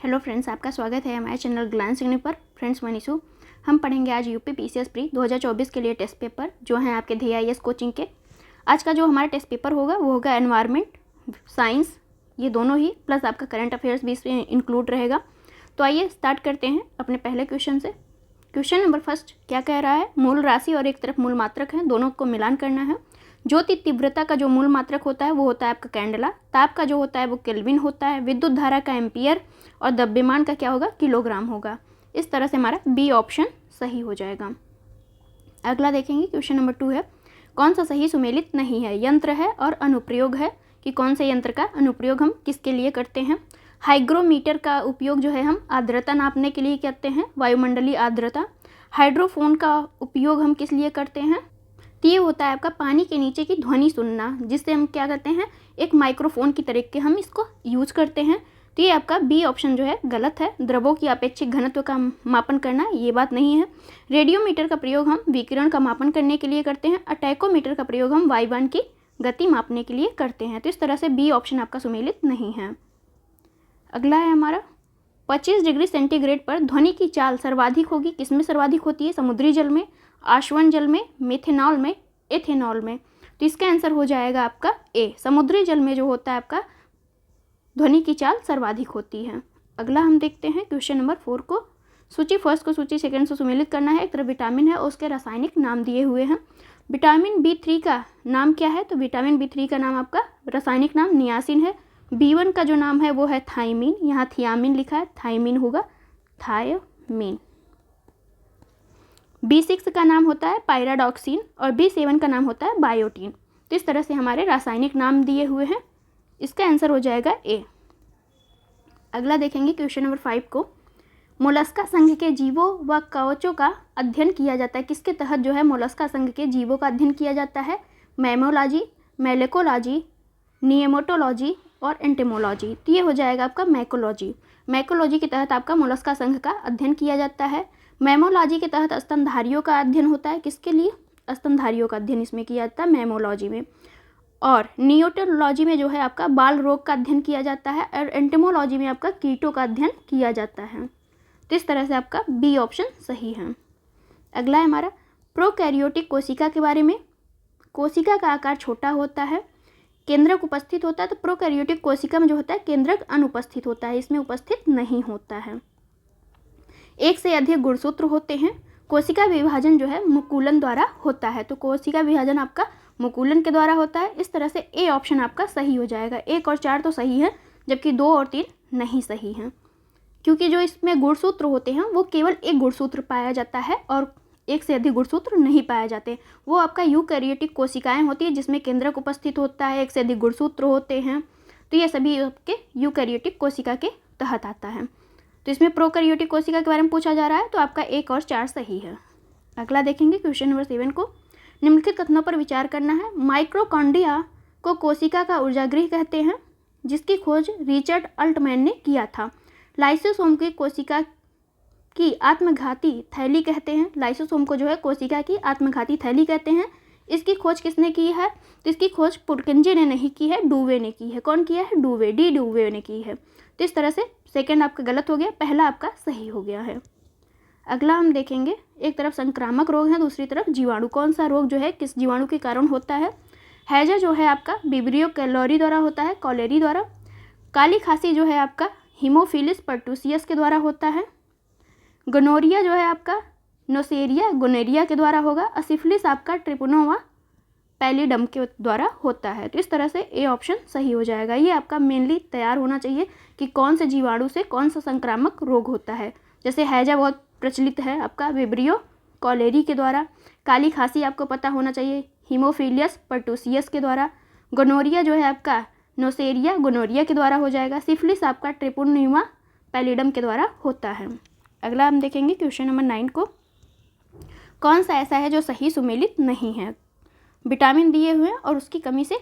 Hello friends, आपका स्वागत है हमारे चैनल ग्लैंसिंग पर। फ्रेंड्स, मनीषू हम पढ़ेंगे आज यूपी पीसीएस प्री 2024 के लिए टेस्ट पेपर जो हैं आपके DIS कोचिंग के। आज का जो हमारा टेस्ट पेपर होगा वो होगा एनवायरनमेंट, साइंस, ये दोनों ही, प्लस आपका करंट अफेयर्स भी इसमें इंक्लूड रहेगा। तो आइए स्टार्ट करते हैं अपने पहले क्वेश्चन से। क्वेश्चन नंबर फर्स्ट क्या कह रहा है, मूल राशि और एक तरफ मूल मात्रक है, दोनों को मिलान करना है। ज्योति तीव्रता का जो मूल मात्रक होता है वो होता है आपका कैंडला, ताप का जो होता है वो केल्विन होता है, विद्युत धारा का एम्पियर और द्रव्यमान का क्या होगा, किलोग्राम होगा। इस तरह से हमारा बी ऑप्शन सही हो जाएगा। अगला देखेंगे, क्वेश्चन नंबर 2 है, कौन सा सही सुमेलित नहीं है, यंत्र है और अनुप्रयोग है, कि कौन से यंत्र का अनुप्रयोग हम किसके लिए करते हैं। हाइग्रोमीटर का उपयोग जो है हम आर्द्रता नापने के लिए करते हैं, वायुमंडलीय आर्द्रता। हाइड्रोफोन का उपयोग हम किस लिए करते हैं, तो ये होता है आपका पानी के नीचे की ध्वनि सुनना, जिससे हम क्या करते हैं, एक माइक्रोफोन की तरह के हम इसको यूज करते हैं। तो ये आपका बी ऑप्शन जो है गलत है। द्रवों की अपेक्षिक घनत्व का मापन करना, ये बात नहीं है। रेडियोमीटर का प्रयोग हम विकिरण का मापन करने के लिए करते हैं। टैकोमीटर का प्रयोग हम वायुयान की गति मापने के लिए करते हैं। तो इस तरह से बी ऑप्शन आपका सुमेलित नहीं है। अगला है हमारा, 25 डिग्री सेंटीग्रेड पर ध्वनि की चाल सर्वाधिक होगी, किसमें सर्वाधिक होती है, समुद्री जल में, आश्वन जल में, मेथेनॉल में, एथेनॉल में। तो इसका आंसर हो जाएगा आपका ए, समुद्री जल में जो होता है आपका ध्वनि की चाल सर्वाधिक होती है। अगला हम देखते हैं क्वेश्चन नंबर 4 को। सूची फर्स्ट को सूची सेकंड से सुमेलित करना है। एक तरफ विटामिन है और उसके रासायनिक नाम दिए हुए हैं। विटामिन B3 का नाम क्या है, तो विटामिन B3 का नाम आपका रासायनिक नाम नियासिन है। B1 का जो नाम है वो है थाइमिन, यहाँ थियामिन लिखा है, थाइमिन होगा थायमिन। B6 का नाम होता है पायराडॉक्सिन और B7 का नाम होता है बायोटीन। तो इस तरह से हमारे रासायनिक नाम दिए हुए हैं। इसका आंसर हो जाएगा ए। अगला देखेंगे क्वेश्चन नंबर 5 को। मोलस्का संघ के जीवों व कवचों का अध्ययन किया जाता है, किसके तहत जो है मोलस्का संघ के जीवों का अध्ययन किया जाता है, मैमोलॉजी, मेलेकोलॉजी, नियमोटोलॉजी और एंटेमोलॉजी। तो ये हो जाएगा आपका मैकोलॉजी। मैकोलॉजी के तहत आपका मोलस्का संघ का अध्ययन किया जाता है। मैमोलॉजी के तहत स्तनधारियों का अध्ययन होता है, किसके लिए, स्तनधारियों का अध्ययन इसमें किया जाता है मैमोलॉजी में। और नियोटोलॉजी में जो है आपका बाल रोग का अध्ययन किया जाता है और एंटेमोलॉजी में आपका कीटों का अध्ययन किया जाता है। तो इस तरह से आपका बी ऑप्शन सही है। अगला है हमारा प्रोकैरियोटिक कोशिका के बारे में। कोशिका का आकार छोटा होता है, केंद्रक उपस्थित होता है। तो प्रोकैरियोटिक कोशिका में जो होता है केंद्रक अनुपस्थित होता है, इसमें उपस्थित नहीं होता है। एक से अधिक गुणसूत्र होते हैं। कोशिका विभाजन जो है मुकुलन द्वारा होता है, तो कोशिका विभाजन आपका मुकुलन के द्वारा होता है। इस तरह से ए ऑप्शन आपका सही हो जाएगा। 1 और 4 तो सही है, जबकि 2 और 3 नहीं सही हैं, क्योंकि जो इसमें गुणसूत्र होते हैं वो केवल एक गुणसूत्र पाया जाता है और एक से अधिक गुणसूत्र नहीं पाए जाते। वो आपका यूकैरियोटिक कोशिकाएं होती है जिसमें केंद्रक उपस्थित होता है, एक से अधिक गुणसूत्र होते हैं। तो ये सभी आपके यूकैरियोटिक कोशिका के तहत आता है। तो इसमें प्रोकैरियोटिक कोशिका के बारे में पूछा जा रहा है, तो आपका 1 और 4 सही है। अगला देखेंगे क्वेश्चन नंबर 7 को। निम्नलिखित कथनों पर विचार करना है। माइक्रोकॉन्ड्रिया को कोशिका का ऊर्जागृह कहते हैं, जिसकी खोज रिचर्ड अल्टमैन ने किया था। लाइसोसोम की कोशिका की आत्मघाती थैली कहते हैं। लाइसोसोम को जो है कोशिका की आत्मघाती थैली कहते हैं। इसकी खोज किसने की है, तो इसकी खोज पुरकिंजे ने नहीं की है, डूवे ने की है। कौन किया है, डूवे, डूवे ने की है। तो इस तरह से सेकंड आपका गलत हो गया, पहला आपका सही हो गया है। अगला हम देखेंगे, एक तरफ संक्रामक रोग है, दूसरी तरफ जीवाणु। कौन सा रोग जो है किस जीवाणु के कारण होता है। हैजा जो है आपका विब्रियो कैलोरी द्वारा होता है, कॉलेरी द्वारा। काली खांसी जो है आपका हीमोफिलिस पर्टूसियस के द्वारा होता है। गोनोरिया जो है आपका नोसेरिया गोनेरिया के द्वारा होगा। सिफिलिस आपका ट्रिपोनोवा पैलिडम के द्वारा होता है। तो इस तरह से ए ऑप्शन सही हो जाएगा। ये आपका मेनली तैयार होना चाहिए कि कौन से जीवाणु से कौन सा संक्रामक रोग होता है। जैसे हैजा बहुत प्रचलित है आपका विब्रियो कॉलेरी के द्वारा। काली खांसी आपको पता होना चाहिए हीमोफिलियस पर्टूसियस के द्वारा। गोनोरिया जो है आपका नोसेरिया गोनोरिया के द्वारा हो जाएगा। सिफिलिस आपका ट्रिपोनोवा पैलिडम के द्वारा होता है। अगला हम देखेंगे क्वेश्चन नंबर 9 को। कौन सा ऐसा है जो सही सुमेलित नहीं है। विटामिन दिए हुए हैं और उसकी कमी से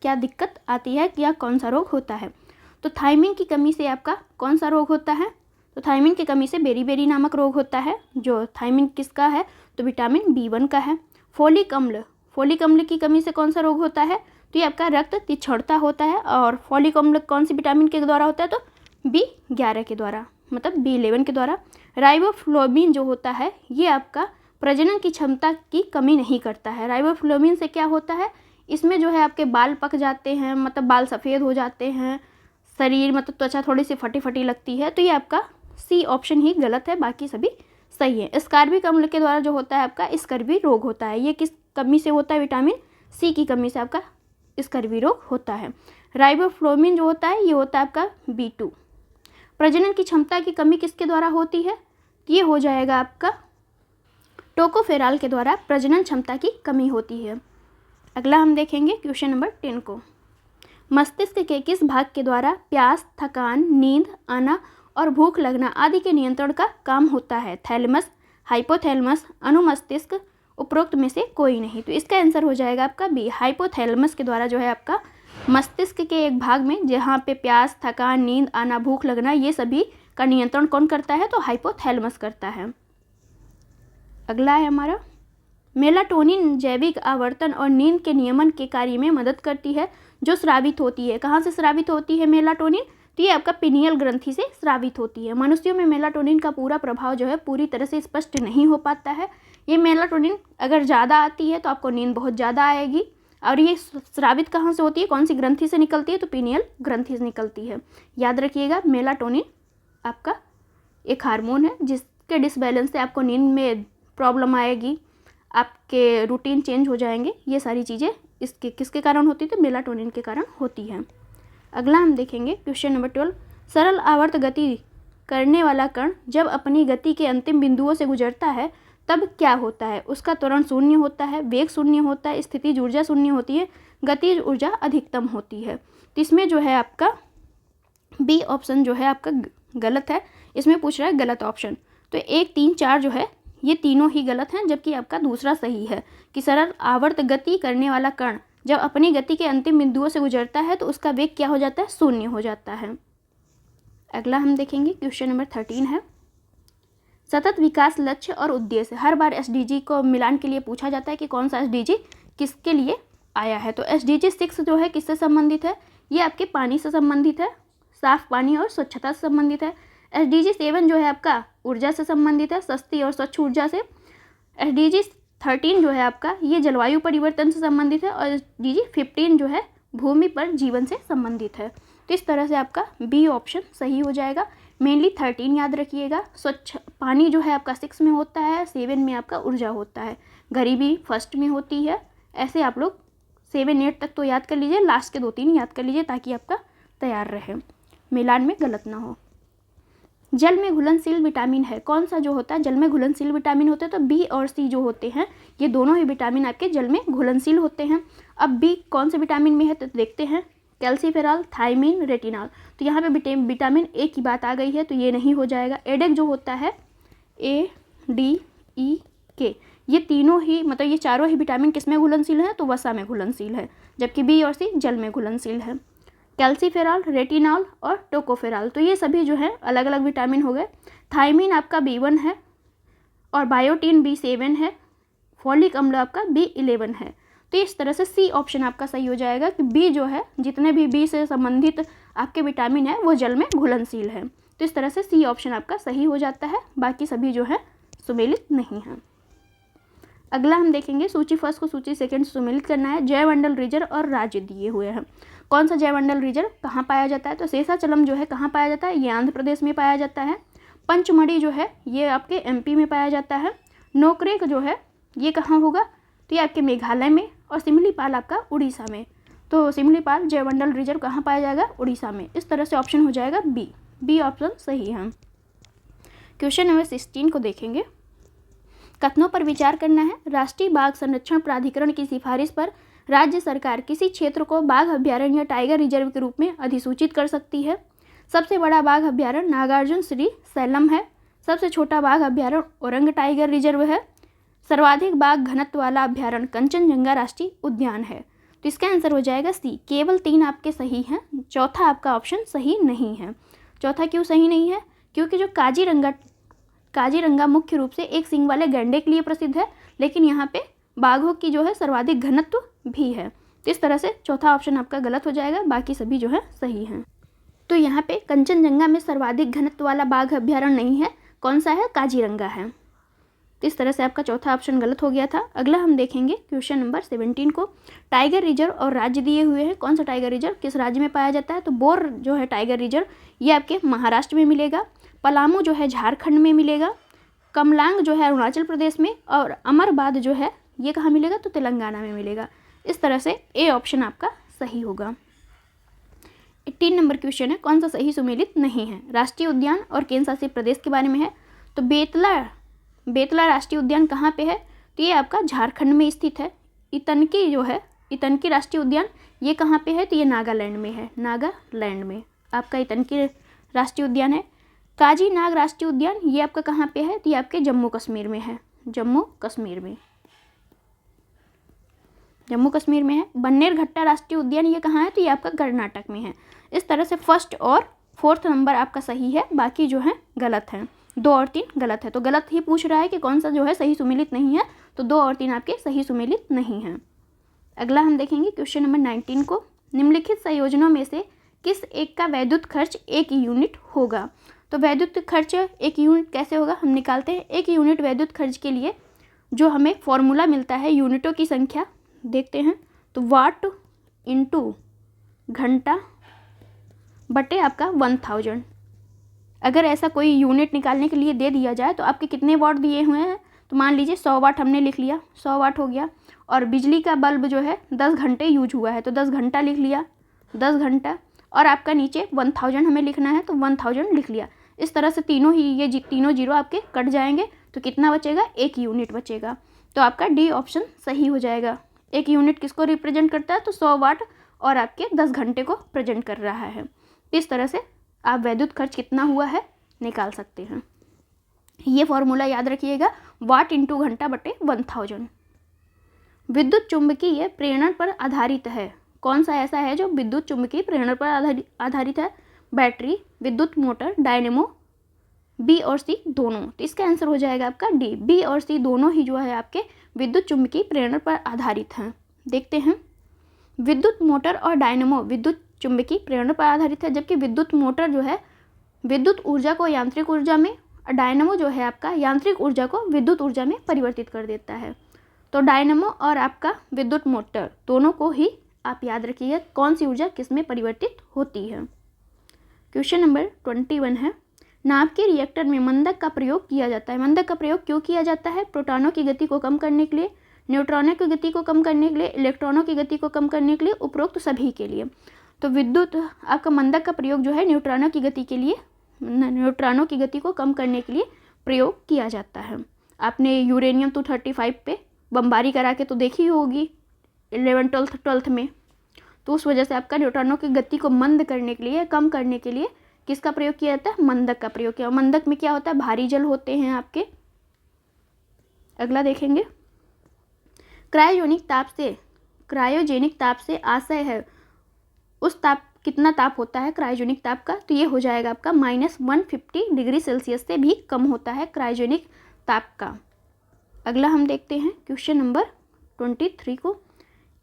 क्या दिक्कत आती है, या कौन सा रोग होता है। तो थाइमिन की कमी से आपका कौन सा रोग होता है, तो थाइमिन की कमी से बेरी नामक रोग होता है। जो थाइमिन किसका है, तो विटामिन B1 का है। फोलिक अम्ल की कमी से कौन सा रोग होता है, तो ये आपका रक्त तिछड़ता होता है। और फोलिक अम्ल कौन सी विटामिन के द्वारा होता है, तो B11 के द्वारा, मतलब B11 के द्वारा। राइबोफ्लोविन जो होता है ये आपका प्रजनन की क्षमता की कमी नहीं करता है। राइबोफ्लोविन से क्या होता है, इसमें जो है आपके बाल पक जाते हैं, मतलब बाल सफ़ेद हो जाते हैं, शरीर मतलब त्वचा थोड़ी सी फटी फटी लगती है। तो ये आपका C ऑप्शन ही गलत है, बाकी सभी सही है। स्कार्बिक अम्ल के द्वारा जो होता है आपका स्कर्वी रोग होता है। ये किस कमी से होता है, विटामिन C की कमी से आपका स्कर्वी रोग होता है। राइबोफ्लोविन जो होता है ये होता है आपका B2। प्रजनन की क्षमता की कमी किसके द्वारा होती है, ये हो जाएगा आपका टोकोफेरॉल के द्वारा प्रजनन क्षमता की कमी होती है। अगला हम देखेंगे क्वेश्चन नंबर 10 को। मस्तिष्क के किस भाग के द्वारा प्यास, थकान, नींद आना और भूख लगना आदि के नियंत्रण का काम होता है? थैलेमस, हाइपोथैलेमस, अनुमस्तिष्क, उपरोक्त में से कोई नहीं। तो इसका आंसर हो जाएगा आपका B, हाइपोथैलेमस के द्वारा जो है आपका मस्तिष्क के एक भाग में जहाँ पे प्यास, थकान, नींद आना, भूख लगना ये सभी का नियंत्रण कौन करता है, तो हाइपोथैलेमस करता है। अगला है हमारा मेलाटोनिन जैविक आवर्तन और नींद के नियमन के कार्य में मदद करती है जो स्रावित होती है। कहाँ से स्रावित होती है मेलाटोनिन, तो ये आपका पिनियल ग्रंथि से स्रावित होती है। मनुष्यों में मेलाटोनिन का पूरा प्रभाव जो है पूरी तरह से स्पष्ट नहीं हो पाता है। ये मेलाटोनिन अगर ज़्यादा आती है तो आपको नींद बहुत ज़्यादा आएगी। और ये स्रावित कहाँ से होती है, कौन सी ग्रंथि से निकलती है, तो पिनियल ग्रंथि से निकलती है। याद रखिएगा मेलाटोनिन आपका एक हार्मोन है जिसके डिसबैलेंस से आपको नींद में प्रॉब्लम आएगी, आपके रूटीन चेंज हो जाएंगे। ये सारी चीज़ें इसके किसके कारण होती है, तो मेलाटोनिन के कारण होती है। अगला हम देखेंगे क्वेश्चन नंबर 12। सरल आवर्त गति करने वाला कण जब अपनी गति के अंतिम बिंदुओं से गुजरता है तब क्या होता है? उसका त्वरण शून्य होता है, वेग शून्य होता है, स्थितिज ऊर्जा शून्य होती है, गतिज ऊर्जा अधिकतम होती है। तो इसमें जो है आपका B ऑप्शन जो है आपका गलत है। इसमें पूछ रहा है गलत ऑप्शन, तो 1, 3, 4 जो है ये तीनों ही गलत हैं, जबकि आपका दूसरा सही है कि सरल आवर्त गति करने वाला कण जब अपनी गति के अंतिम बिंदुओं से गुजरता है तो उसका वेग क्या हो जाता है, शून्य हो जाता है। अगला हम देखेंगे क्वेश्चन नंबर 13 है। सतत विकास लक्ष्य और उद्देश्य हर बार SDG को मिलान के लिए पूछा जाता है कि कौन सा SDG किसके लिए आया है। तो SDG 6 जो है किससे संबंधित है, ये आपके पानी से संबंधित है, साफ पानी और स्वच्छता से संबंधित है। SDG 7 जो है आपका ऊर्जा से संबंधित है, सस्ती और स्वच्छ ऊर्जा से। SDG 13 जो है आपका ये जलवायु परिवर्तन से संबंधित है, और SDG 15 जो है भूमि पर जीवन से संबंधित है। तो इस तरह से आपका B ऑप्शन सही हो जाएगा। मेनली 13 याद रखिएगा, स्वच्छ पानी जो है आपका 6 में होता है, 7 में आपका ऊर्जा होता है, गरीबी फर्स्ट में होती है। ऐसे आप लोग 7, 8 तक तो याद कर लीजिए, लास्ट के 2-3 याद कर लीजिए ताकि आपका तैयार रहे, मिलान में गलत ना हो। जल में घुलनशील विटामिन है, कौन सा जो होता है जल में घुलनशील विटामिन होते हैं, तो B और C जो होते हैं ये दोनों ही विटामिन आपके जल में घुलनशील होते हैं। अब B कौन से विटामिन में है तो देखते हैं, कैल्सीफेरॉल, थायमिन, रेटिनॉल। तो यहाँ पे विटामिन A की बात आ गई है तो ये नहीं हो जाएगा। एडेक जो होता है ADEK, ये तीनों ही मतलब ये चारों ही विटामिन किस में घुलनशील है, तो वसा में घुलनशील है, जबकि B और C जल में घुलनशील है। कैल्सीफेरॉल, रेटिनॉल और टोकोफेरॉल, तो ये सभी जो है अलग अलग विटामिन हो गए। थायमिन आपका B1 है और बायोटीन B7 है, फॉलिक अम्ल आपका B11 है। तो इस तरह से C ऑप्शन आपका सही हो जाएगा कि B जो है जितने भी B से संबंधित आपके विटामिन है वो जल में घुलनशील है। तो इस तरह से C ऑप्शन आपका सही हो जाता है, बाकी सभी जो है सुमेलित नहीं है। अगला हम देखेंगे सूची फर्स्ट को सूची सेकंड सुमेलित करना है। जयमंडल रिजर्व और राज्य दिए हुए हैं। कौन सा जयमंडल रिजर्व कहाँ पाया जाता है, तो शेषाचलम जो है कहाँ पाया जाता है, ये आंध्र प्रदेश में पाया जाता है। पंचमढ़ी जो है ये आपके MP में पाया जाता है। नोकरेक जो है ये कहाँ होगा, तो ये आपके मेघालय में। और सिमलीपाल आपका उड़ीसा में। तो सिमलीपाल जयमंडल रिजर्व कहाँ पाया जाएगा, उड़ीसा में। इस तरह से ऑप्शन हो जाएगा बी ऑप्शन सही है। क्वेश्चन नंबर 16 को देखेंगे। कथनों पर विचार करना है। राष्ट्रीय बाघ संरक्षण प्राधिकरण की सिफारिश पर राज्य सरकार किसी क्षेत्र को बाघ अभ्यारण्य या टाइगर रिजर्व के रूप में अधिसूचित कर सकती है। सबसे बड़ा बाघ अभ्यारण्य नागार्जुन श्री सैलम है। सबसे छोटा बाघ अभ्यारण्य औरंग टाइगर रिजर्व है। सर्वाधिक बाघ घनत्व वाला अभ्यारण्य कंचनजंगा राष्ट्रीय उद्यान है। तो इसका आंसर हो जाएगा C। केवल 3 आपके सही हैं, चौथा आपका ऑप्शन सही नहीं है। चौथा क्यों सही नहीं है, क्योंकि जो काजीरंगा मुख्य रूप से एक सींग वाले गैंडे के लिए प्रसिद्ध है, लेकिन यहाँ पे बाघों की जो है सर्वाधिक घनत्व भी है। तो इस तरह से चौथा ऑप्शन आपका गलत हो जाएगा, बाकी सभी जो है सही हैं। तो यहाँ पे कंचनजंगा में सर्वाधिक घनत्व वाला बाघ अभ्यारण्य नहीं है, कौन सा है, काजीरंगा है। तो इस तरह से आपका चौथा ऑप्शन गलत हो गया था। अगला हम देखेंगे क्वेश्चन नंबर 17 को। टाइगर रिजर्व और राज्य दिए हुए हैं, कौन सा टाइगर रिजर्व किस राज्य में पाया जाता है, तो बोर जो है टाइगर रिजर्व ये आपके महाराष्ट्र में मिलेगा, पलामू जो है झारखंड में मिलेगा, कमलांग जो है अरुणाचल प्रदेश में, और अमरबाद जो है ये कहाँ मिलेगा, तो तेलंगाना में मिलेगा। इस तरह से ए ऑप्शन आपका सही होगा। 18 नंबर क्वेश्चन है, कौन सा सही सुमेलित नहीं है, राष्ट्रीय उद्यान और केंद्र शासित प्रदेश के बारे में है। तो बेतला राष्ट्रीय उद्यान कहाँ पे है, तो ये आपका झारखंड में स्थित है। इतनकी जो है, इतनकी राष्ट्रीय उद्यान ये कहाँ पे है, तो ये नागालैंड में है, नागालैंड में आपका इतनकी राष्ट्रीय उद्यान है। काजीनाग राष्ट्रीय उद्यान ये आपका कहाँ पे है, तो ये आपके जम्मू कश्मीर में है, जम्मू कश्मीर में है। बन्नेरघट्टा राष्ट्रीय उद्यान ये कहाँ है, तो ये आपका कर्नाटक में है। इस तरह से फर्स्ट और फोर्थ नंबर आपका सही है, बाकी जो है गलत है, 2 और 3 गलत है। तो गलत ही पूछ रहा है कि कौन सा जो है सही सुमेलित नहीं है, तो 2 और 3 आपके सही सुमेलित नहीं हैं। अगला हम देखेंगे क्वेश्चन नंबर 19 को। निम्नलिखित संयोजनों में से किस एक का वैद्युत खर्च 1 यूनिट होगा। तो वैद्युत खर्च 1 यूनिट कैसे होगा, हम निकालते हैं। 1 यूनिट वैद्युत खर्च के लिए जो हमें फॉर्मूला मिलता है, यूनिटों की संख्या देखते हैं, तो वाट इंटू घंटा बटे आपका 1000। अगर ऐसा कोई यूनिट निकालने के लिए दे दिया जाए तो आपके कितने वाट दिए हुए हैं, तो मान लीजिए 100 वाट हमने लिख लिया, 100 वाट हो गया। और बिजली का बल्ब जो है 10 घंटे यूज हुआ है, तो 10 घंटा लिख लिया, 10 घंटा। और आपका नीचे 1000 हमें लिखना है, तो 1000 लिख लिया। इस तरह से तीनों ही ये तीनों जीरो आपके कट जाएंगे, तो कितना बचेगा, 1 यूनिट बचेगा। तो आपका डी ऑप्शन सही हो जाएगा। 1 यूनिट किसको रिप्रेजेंट करता है, तो 100 वाट और आपके 10 घंटे को प्रेजेंट कर रहा है। इस तरह से आप वैद्युत खर्च कितना हुआ है निकाल सकते हैं। ये फॉर्मूला याद रखिएगा, वाट इंटू घंटा बटे 1000। विद्युत चुंबकीय प्रेरण पर आधारित है, कौन सा ऐसा है जो विद्युत चुंबकीय प्रेरण पर आधारित है, बैटरी, विद्युत मोटर, डायनेमो, बी और सी दोनों। तो इसका आंसर हो जाएगा आपका डी, बी और सी दोनों ही जो है आपके विद्युत चुंबकीय प्रेरण पर आधारित हैं। देखते हैं, विद्युत मोटर और डायनेमो विद्युत चुंबकीय प्रेरण पर आधारित है, जबकि विद्युत मोटर जो है विद्युत ऊर्जा को यांत्रिक ऊर्जा में, और डायनेमो जो है आपका यांत्रिक ऊर्जा को विद्युत ऊर्जा में परिवर्तित कर देता है। तो डायनेमो और आपका विद्युत मोटर दोनों को ही आप याद रखिएगा कौन सी ऊर्जा किस में परिवर्तित होती है। क्वेश्चन नंबर 21 है, नाभ के रिएक्टर में मंदक का प्रयोग किया जाता है। मंदक का प्रयोग क्यों किया जाता है, प्रोटॉनों की गति को कम करने के लिए, न्यूट्रॉनों की गति को कम करने के लिए, इलेक्ट्रॉनों की गति को कम करने के लिए, उपरोक्त सभी के लिए। तो विद्युत आपका मंदक का प्रयोग जो है न्यूट्रॉनों की गति के लिए, न्यूट्रॉनों की गति को कम करने के लिए प्रयोग किया जाता है। आपने यूरेनियम 235 पे बमबारी करा के तो देखी होगी 11th 12th में, तो उस वजह से आपका न्यूट्रॉनों की गति को मंद करने के लिए, कम करने के लिए किसका प्रयोग किया जाता है, मंदक का प्रयोग किया। मंदक में क्या होता है, भारी जल होते हैं आपके। अगला देखेंगे, क्रायोजेनिक ताप से आशय है, उस ताप कितना ताप होता है क्रायोजेनिक ताप का, तो ये हो जाएगा आपका -150 डिग्री सेल्सियस से भी कम होता है क्रायोजेनिक ताप का। अगला हम देखते हैं क्वेश्चन नंबर 23 को।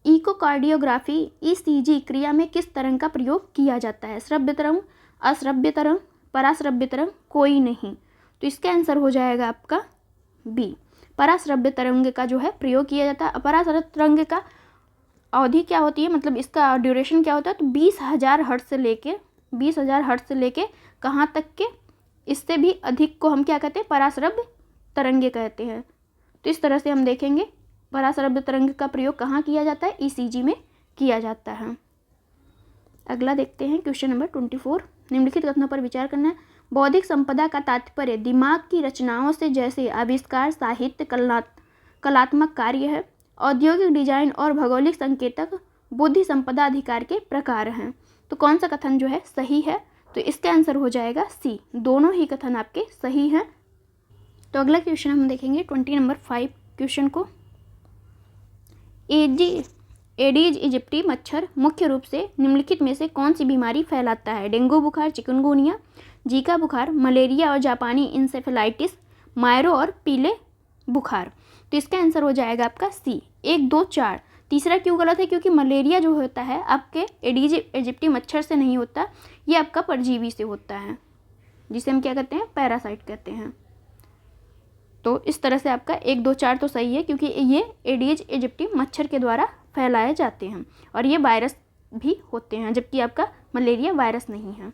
इकोकार्डियोग्राफी ECG क्रिया में किस तरंग का प्रयोग किया जाता है, श्रव्य तरंग, अश्रव्य तरंग, पराश्रव्य तरंग, कोई नहीं। तो इसका आंसर हो जाएगा आपका बी, पराश्रव्य तरंग का जो है प्रयोग किया जाता है। पराश्रव्य तरंग का अवधि क्या होती है, मतलब इसका ड्यूरेशन क्या होता है, तो 20,000 हर्ट्ज से लेके कहाँ तक के, इससे भी अधिक को हम क्या कहते हैं, पराश्रव्य तरंगे कहते हैं। तो इस तरह से हम देखेंगे पराश्रव्य तरंग का प्रयोग कहाँ किया जाता है, ECG में किया जाता है। अगला देखते हैं क्वेश्चन नंबर 24। निम्नलिखित कथनों पर विचार करना है। बौद्धिक संपदा का तात्पर्य दिमाग की रचनाओं से जैसे आविष्कार, साहित्य, कलात्मक कार्य है। औद्योगिक डिजाइन और भौगोलिक संकेतक बुद्धि संपदा अधिकार के प्रकार हैं। तो कौन सा कथन जो है सही है, तो इसका आंसर हो जाएगा सी, दोनों ही कथन आपके सही हैं। तो अगला क्वेश्चन हम देखेंगे 20 नंबर 5 क्वेश्चन को। एडीज इजिप्टी मच्छर मुख्य रूप से निम्नलिखित में से कौन सी बीमारी फैलाता है, डेंगू बुखार, चिकनगुनिया, जीका बुखार, मलेरिया और जापानी इंसेफेलाइटिस, मायरो और पीले बुखार। तो इसका आंसर हो जाएगा आपका सी, 1, 2, 4 तीसरा क्यों गलत है? क्योंकि मलेरिया जो होता है आपके एडीज इजिप्टी मच्छर से नहीं होता, ये आपका परजीवी से होता है, जिसे हम क्या कहते हैं? पैरासाइट कहते हैं। तो इस तरह से आपका 1, 2, 4 तो सही है, क्योंकि ये एडीज इजिप्टी मच्छर के द्वारा फैलाए जाते हैं और ये वायरस भी होते हैं, जबकि आपका मलेरिया वायरस नहीं है,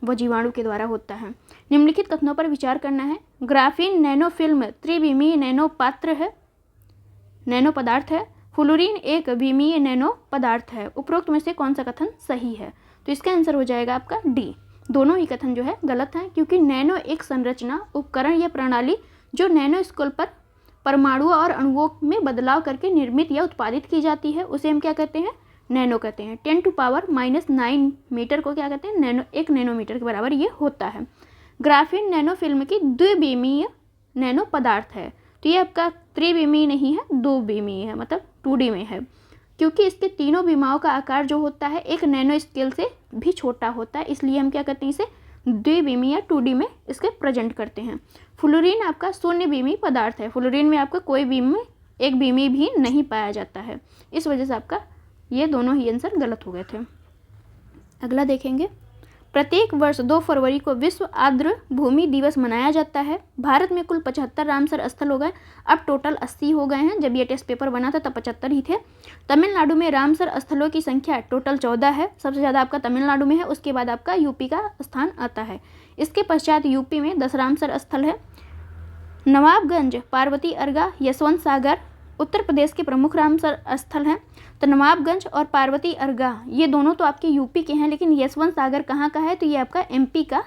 वो जीवाणु के द्वारा होता है। निम्नलिखित कथनों पर विचार करना है। ग्राफीन नैनोफिल्म त्रिविमीय नैनो पात्र है, नैनो पदार्थ है। फ्लोरीन एक विमीय नैनो पदार्थ है। उपरोक्त में से कौन सा कथन सही है? तो इसका आंसर हो जाएगा आपका डी। दोनों ही कथन जो है गलत हैं, क्योंकि नैनो एक संरचना, उपकरण या प्रणाली जो नैनो स्केल पर परमाणुओं और अणुओं में बदलाव करके निर्मित या उत्पादित की जाती है, उसे हम क्या कहते हैं? नैनो कहते हैं। 10⁻⁹ मीटर को क्या कहते हैं? नैनो, 1 नैनोमीटर के बराबर ये होता है। ग्राफीन नैनोफिल्म की द्विविमीय नैनो पदार्थ है, तो ये आपका त्रिविमीय नहीं है, 2 विमीय है, मतलब 2D में है, क्योंकि इसके तीनों विमाओं का आकार जो होता है एक नैनो स्केल से भी छोटा होता है, इसलिए हम क्या करते हैं? इसे द्विविमीय या 2D में इसके प्रेजेंट करते हैं। फ्लोरीन आपका 0 विमीय पदार्थ है। फ्लोरीन में आपका कोई विमीय, एक विमीय भी नहीं पाया जाता है, इस वजह से आपका ये दोनों ही आंसर गलत हो गए थे। अगला देखेंगे। प्रत्येक वर्ष 2 फरवरी को विश्व आर्द्र भूमि दिवस मनाया जाता है। भारत में कुल 75 रामसर स्थल हो गए, अब टोटल 80 हो गए हैं। जब ये टेस्ट पेपर बना था तब 75 ही थे। तमिलनाडु में रामसर स्थलों की संख्या टोटल 14 है, सबसे ज़्यादा आपका तमिलनाडु में है, उसके बाद आपका यूपी का स्थान आता है। इसके पश्चात यूपी में 10 रामसर स्थल है। नवाबगंज, पार्वती अर्गा, यशवंत सागर उत्तर प्रदेश के प्रमुख रामसर स्थल हैं। तो नवाबगंज और पार्वती अर्गा ये दोनों तो आपके यूपी के हैं, लेकिन यशवंत सागर कहाँ का है? तो ये आपका एमपी का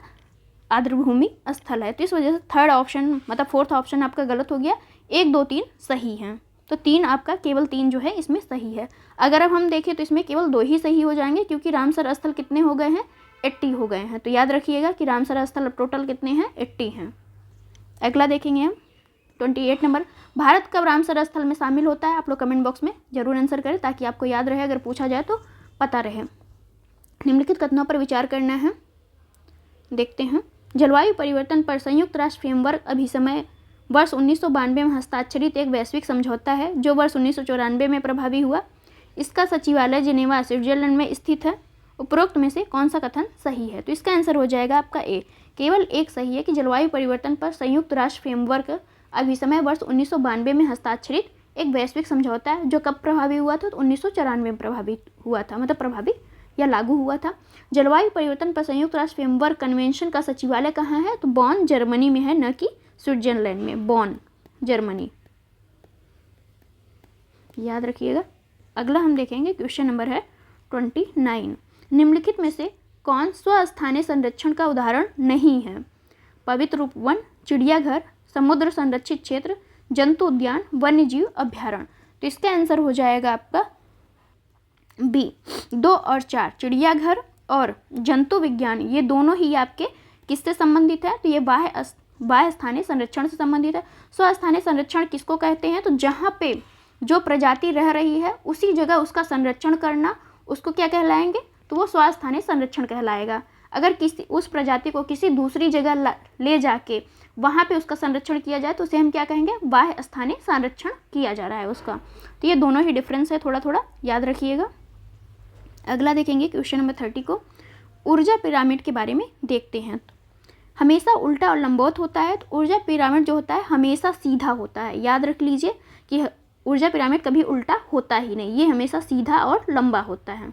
आर्द्रभूमि स्थल है। तो इस वजह से थर्ड ऑप्शन, मतलब फोर्थ ऑप्शन आपका गलत हो गया। 1, 2, 3 सही हैं, तो 3 आपका, केवल 3 जो है इसमें सही है। अगर अब हम देखें तो इसमें केवल 2 ही सही हो जाएंगे, क्योंकि रामसर स्थल कितने हो गए हैं? 80 हो गए हैं। तो याद रखिएगा कि रामसर स्थल अब टोटल कितने हैं? 80 हैं। अगला देखेंगे हम 28 नंबर। भारत कब रामसर स्थल में शामिल होता है? आप लोग कमेंट बॉक्स में जरूर आंसर करें, ताकि आपको याद रहे, अगर पूछा जाए तो पता रहे। निम्नलिखित कथनों पर विचार करना है, देखते हैं। जलवायु परिवर्तन पर संयुक्त राष्ट्र फ्रेमवर्क अभिसमय वर्ष 1992 में हस्ताक्षरित एक वैश्विक समझौता है, जो वर्ष 1994 में प्रभावी हुआ। इसका सचिवालय जिनेवा, स्विट्जरलैंड में स्थित है। उपरोक्त में से कौन सा कथन सही है? तो इसका आंसर हो जाएगा आपका ए। केवल एक सही है कि जलवायु परिवर्तन पर संयुक्त राष्ट्र फ्रेमवर्क अभिसमय वर्ष 1992 में हस्ताक्षरित एक वैश्विक समझौता है, जो कब प्रभावी हुआ था? तो 1994 में प्रभावित हुआ था, मतलब प्रभावी या लागू हुआ था। जलवायु परिवर्तन पर संयुक्त राष्ट्र फ्रेमवर्क कन्वेंशन का सचिवालय कहाँ है? तो बॉन, जर्मनी में है, न कि स्विट्जरलैंड में। बॉन, जर्मनी, याद रखिएगा। अगला हम देखेंगे, क्वेश्चन नंबर है 29। निम्नलिखित में से कौन स्वस्थानीय संरक्षण का उदाहरण नहीं है? पवित्र रूप वन, चिड़ियाघर, समुद्र संरक्षित क्षेत्र, जंतु उद्यान, वन्य जीव अभ्यारण्य। तो इसका आंसर हो जाएगा आपका बी। 2 और 4, चिड़ियाघर और जंतु विज्ञान, ये दोनों ही आपके किससे संबंधित है? तो ये बाह्य स्थानीय संरक्षण से संबंधित है। स्वस्थानीय संरक्षण किसको कहते हैं? तो जहाँ पे जो प्रजाति रह रही है उसी जगह उसका संरक्षण करना, उसको क्या कहलाएंगे? तो वो स्वस्थानीय संरक्षण कहलाएगा। अगर किसी उस प्रजाति को किसी दूसरी जगह ले जाके वहाँ पे उसका संरक्षण किया जाए तो उसे हम क्या कहेंगे? बाह्य स्थानीय संरक्षण किया जा रहा है उसका। तो ये दोनों ही डिफरेंस है, थोड़ा थोड़ा याद रखिएगा। अगला देखेंगे क्वेश्चन नंबर 30 को। ऊर्जा पिरामिड के बारे में देखते हैं। हमेशा उल्टा और लंबवत होता है, तो ऊर्जा पिरामिड जो होता है हमेशा सीधा होता है। याद रख लीजिए कि ऊर्जा पिरामिड कभी उल्टा होता ही नहीं, ये हमेशा सीधा और लंबा होता है।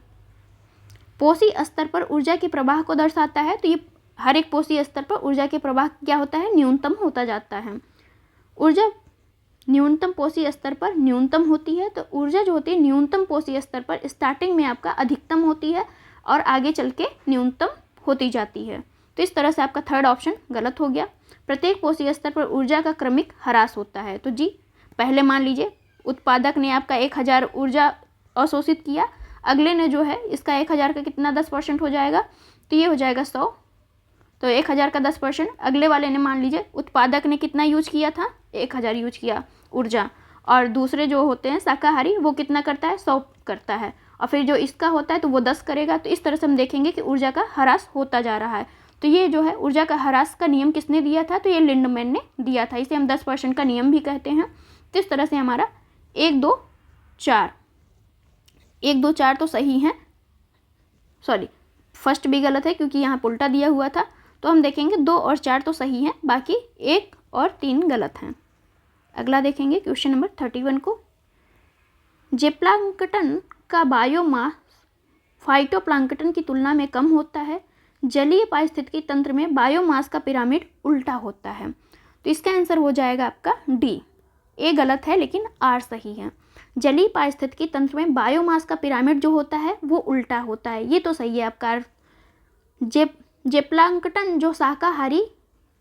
पोषी स्तर पर ऊर्जा के प्रवाह को दर्शाता है, तो ये हर एक पोषी स्तर पर ऊर्जा के प्रवाह क्या होता है? न्यूनतम होता जाता है। ऊर्जा न्यूनतम पोषी स्तर पर न्यूनतम होती है, तो ऊर्जा जो होती है न्यूनतम पोषी स्तर पर स्टार्टिंग में आपका अधिकतम होती है और आगे चल के न्यूनतम होती जाती है। तो इस तरह से आपका थर्ड ऑप्शन गलत हो गया। प्रत्येक पोषी स्तर पर ऊर्जा का क्रमिक ह्रास होता है। तो जी, पहले मान लीजिए उत्पादक ने आपका 1000 ऊर्जा अवशोषित किया, अगले ने जो है इसका 1000 का कितना 10% हो जाएगा? तो ये हो जाएगा 100। तो 1000 का 10%, अगले वाले ने मान लीजिए उत्पादक ने कितना यूज किया था? 1000 यूज किया ऊर्जा, और दूसरे जो होते हैं शाकाहारी वो कितना करता है? 100 करता है, और फिर जो इसका होता है तो वो 10 करेगा। तो इस तरह से हम देखेंगे कि ऊर्जा का ह्रास होता जा रहा है। तो ये जो है ऊर्जा का ह्रास का नियम किसने दिया था? तो ये लिंडमैन ने दिया था, इसे हम 10% का नियम भी कहते हैं। तो इस तरह से हमारा 1, 2, 4 1 2 4 तो सही हैं, सॉरी फर्स्ट भी गलत है क्योंकि यहाँ उल्टा दिया हुआ था, तो हम देखेंगे 2 और 4 तो सही हैं, बाकी 1 और 3 गलत हैं। अगला देखेंगे क्वेश्चन नंबर 31 को। ज़ूप्लांक्टन का बायोमास फाइटोप्लैंक्टन की तुलना में कम होता है। जलीय पारिस्थितिकी तंत्र में बायोमास का पिरामिड उल्टा होता है। तो इसका आंसर हो जाएगा आपका डी। ए गलत है लेकिन आर सही है। जलीय पारिस्थितिकी तंत्र में बायोमास का पिरामिड जो होता है वो उल्टा होता है, ये तो सही है आपका। ज़ूप्लांक्टन जो शाकाहारी,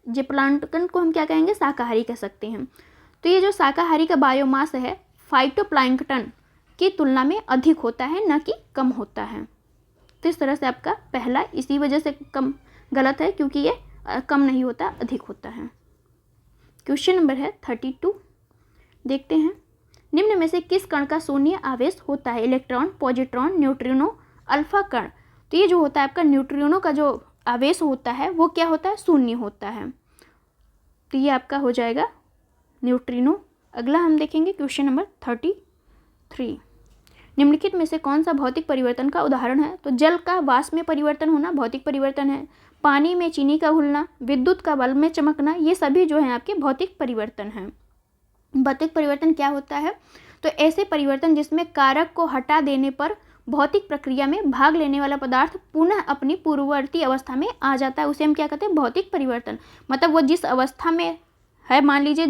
ज़ूप्लांक्टन को हम क्या कहेंगे, शाकाहारी कह सकते हैं। तो ये जो शाकाहारी का बायोमास है फाइटोप्लैंक्टन की तुलना में अधिक होता है, न कि कम होता है। तो इस तरह से आपका पहला इसी वजह से कम गलत है क्योंकि ये कम नहीं होता, अधिक होता है। क्वेश्चन नंबर है 32, देखते हैं। निम्न में से किस कण का शून्य आवेश होता है? इलेक्ट्रॉन, पॉजिट्रॉन, न्यूट्रिनो, अल्फा कण। तो ये जो होता है आपका न्यूट्रिनो का जो आवेश होता है वो क्या होता है, शून्य होता है। तो ये आपका हो जाएगा न्यूट्रिनो। अगला हम देखेंगे क्वेश्चन नंबर 33। निम्नलिखित में से कौन सा भौतिक परिवर्तन का उदाहरण है? तो जल का वाष्प में परिवर्तन होना भौतिक परिवर्तन है। पानी में चीनी का घुलना, विद्युत का बल्ब में चमकना, ये सभी जो हैं आपके भौतिक परिवर्तन हैं। भौतिक परिवर्तन क्या होता है? तो ऐसे परिवर्तन जिसमें कारक को हटा देने पर भौतिक प्रक्रिया में भाग लेने वाला पदार्थ पुनः अपनी पूर्ववर्ती अवस्था में आ जाता है, उसे हम क्या कहते हैं, भौतिक परिवर्तन। मतलब वो जिस अवस्था में है, मान लीजिए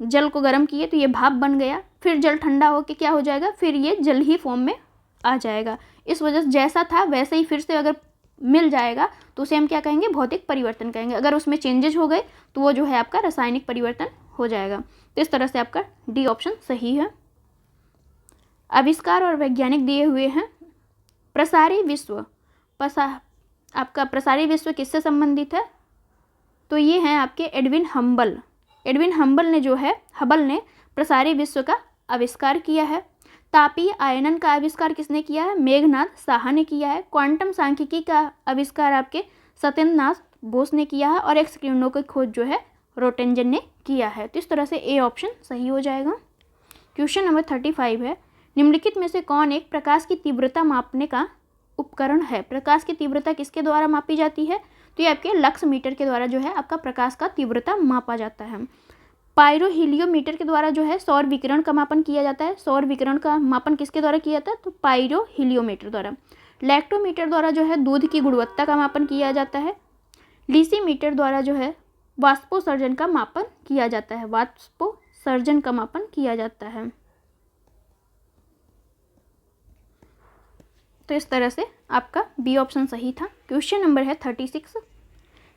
जल को गर्म किए तो ये भाप बन गया, फिर जल ठंडा होकर क्या हो जाएगा, फिर ये जल ही फॉर्म में आ जाएगा। इस वजह से जैसा था वैसे ही फिर से अगर मिल जाएगा तो उसे हम क्या कहेंगे, भौतिक परिवर्तन कहेंगे। अगर उसमें चेंजेज हो गए तो वो जो है आपका रासायनिक परिवर्तन हो जाएगा। तो इस तरह से आपका डी ऑप्शन सही है। आविष्कार और वैज्ञानिक दिए हुए हैं। प्रसारी विश्व, आपका प्रसारी विश्व किससे संबंधित है? तो ये हैं आपके एडविन हम्बल। एडविन हम्बल ने जो है, हबल ने प्रसारी विश्व का आविष्कार किया है। तापीय आयनन का आविष्कार किसने किया है? मेघनाथ साहा ने किया है। क्वांटम सांख्यिकी का आविष्कार आपके सत्येंद्र नाथ बोस ने किया है। और एक्स किरणों की खोज जो है रोटेंजन ने किया है। तो इस तरह से ए ऑप्शन सही हो जाएगा। क्वेश्चन नंबर 35 है। निम्नलिखित में से कौन एक प्रकाश की तीव्रता मापने का उपकरण है? प्रकाश की तीव्रता किसके द्वारा मापी जाती है? तो ये आपके लक्स मीटर के द्वारा जो है आपका प्रकाश का तीव्रता मापा जाता है। पायरोहीलियोमीटर के द्वारा जो है सौर विकिरण का मापन किया जाता है। सौर विकिरण का मापन किसके द्वारा किया जाता है? तो पायरोहीलियोमीटर द्वारा। लैक्टोमीटर द्वारा जो है दूध की गुणवत्ता का मापन किया जाता है। लीसीमीटर द्वारा जो है वाष्पोत्सर्जन का मापन किया जाता है। वाष्पोत्सर्जन का मापन किया जाता है। तो इस तरह से आपका बी ऑप्शन सही था। क्वेश्चन नंबर है 36।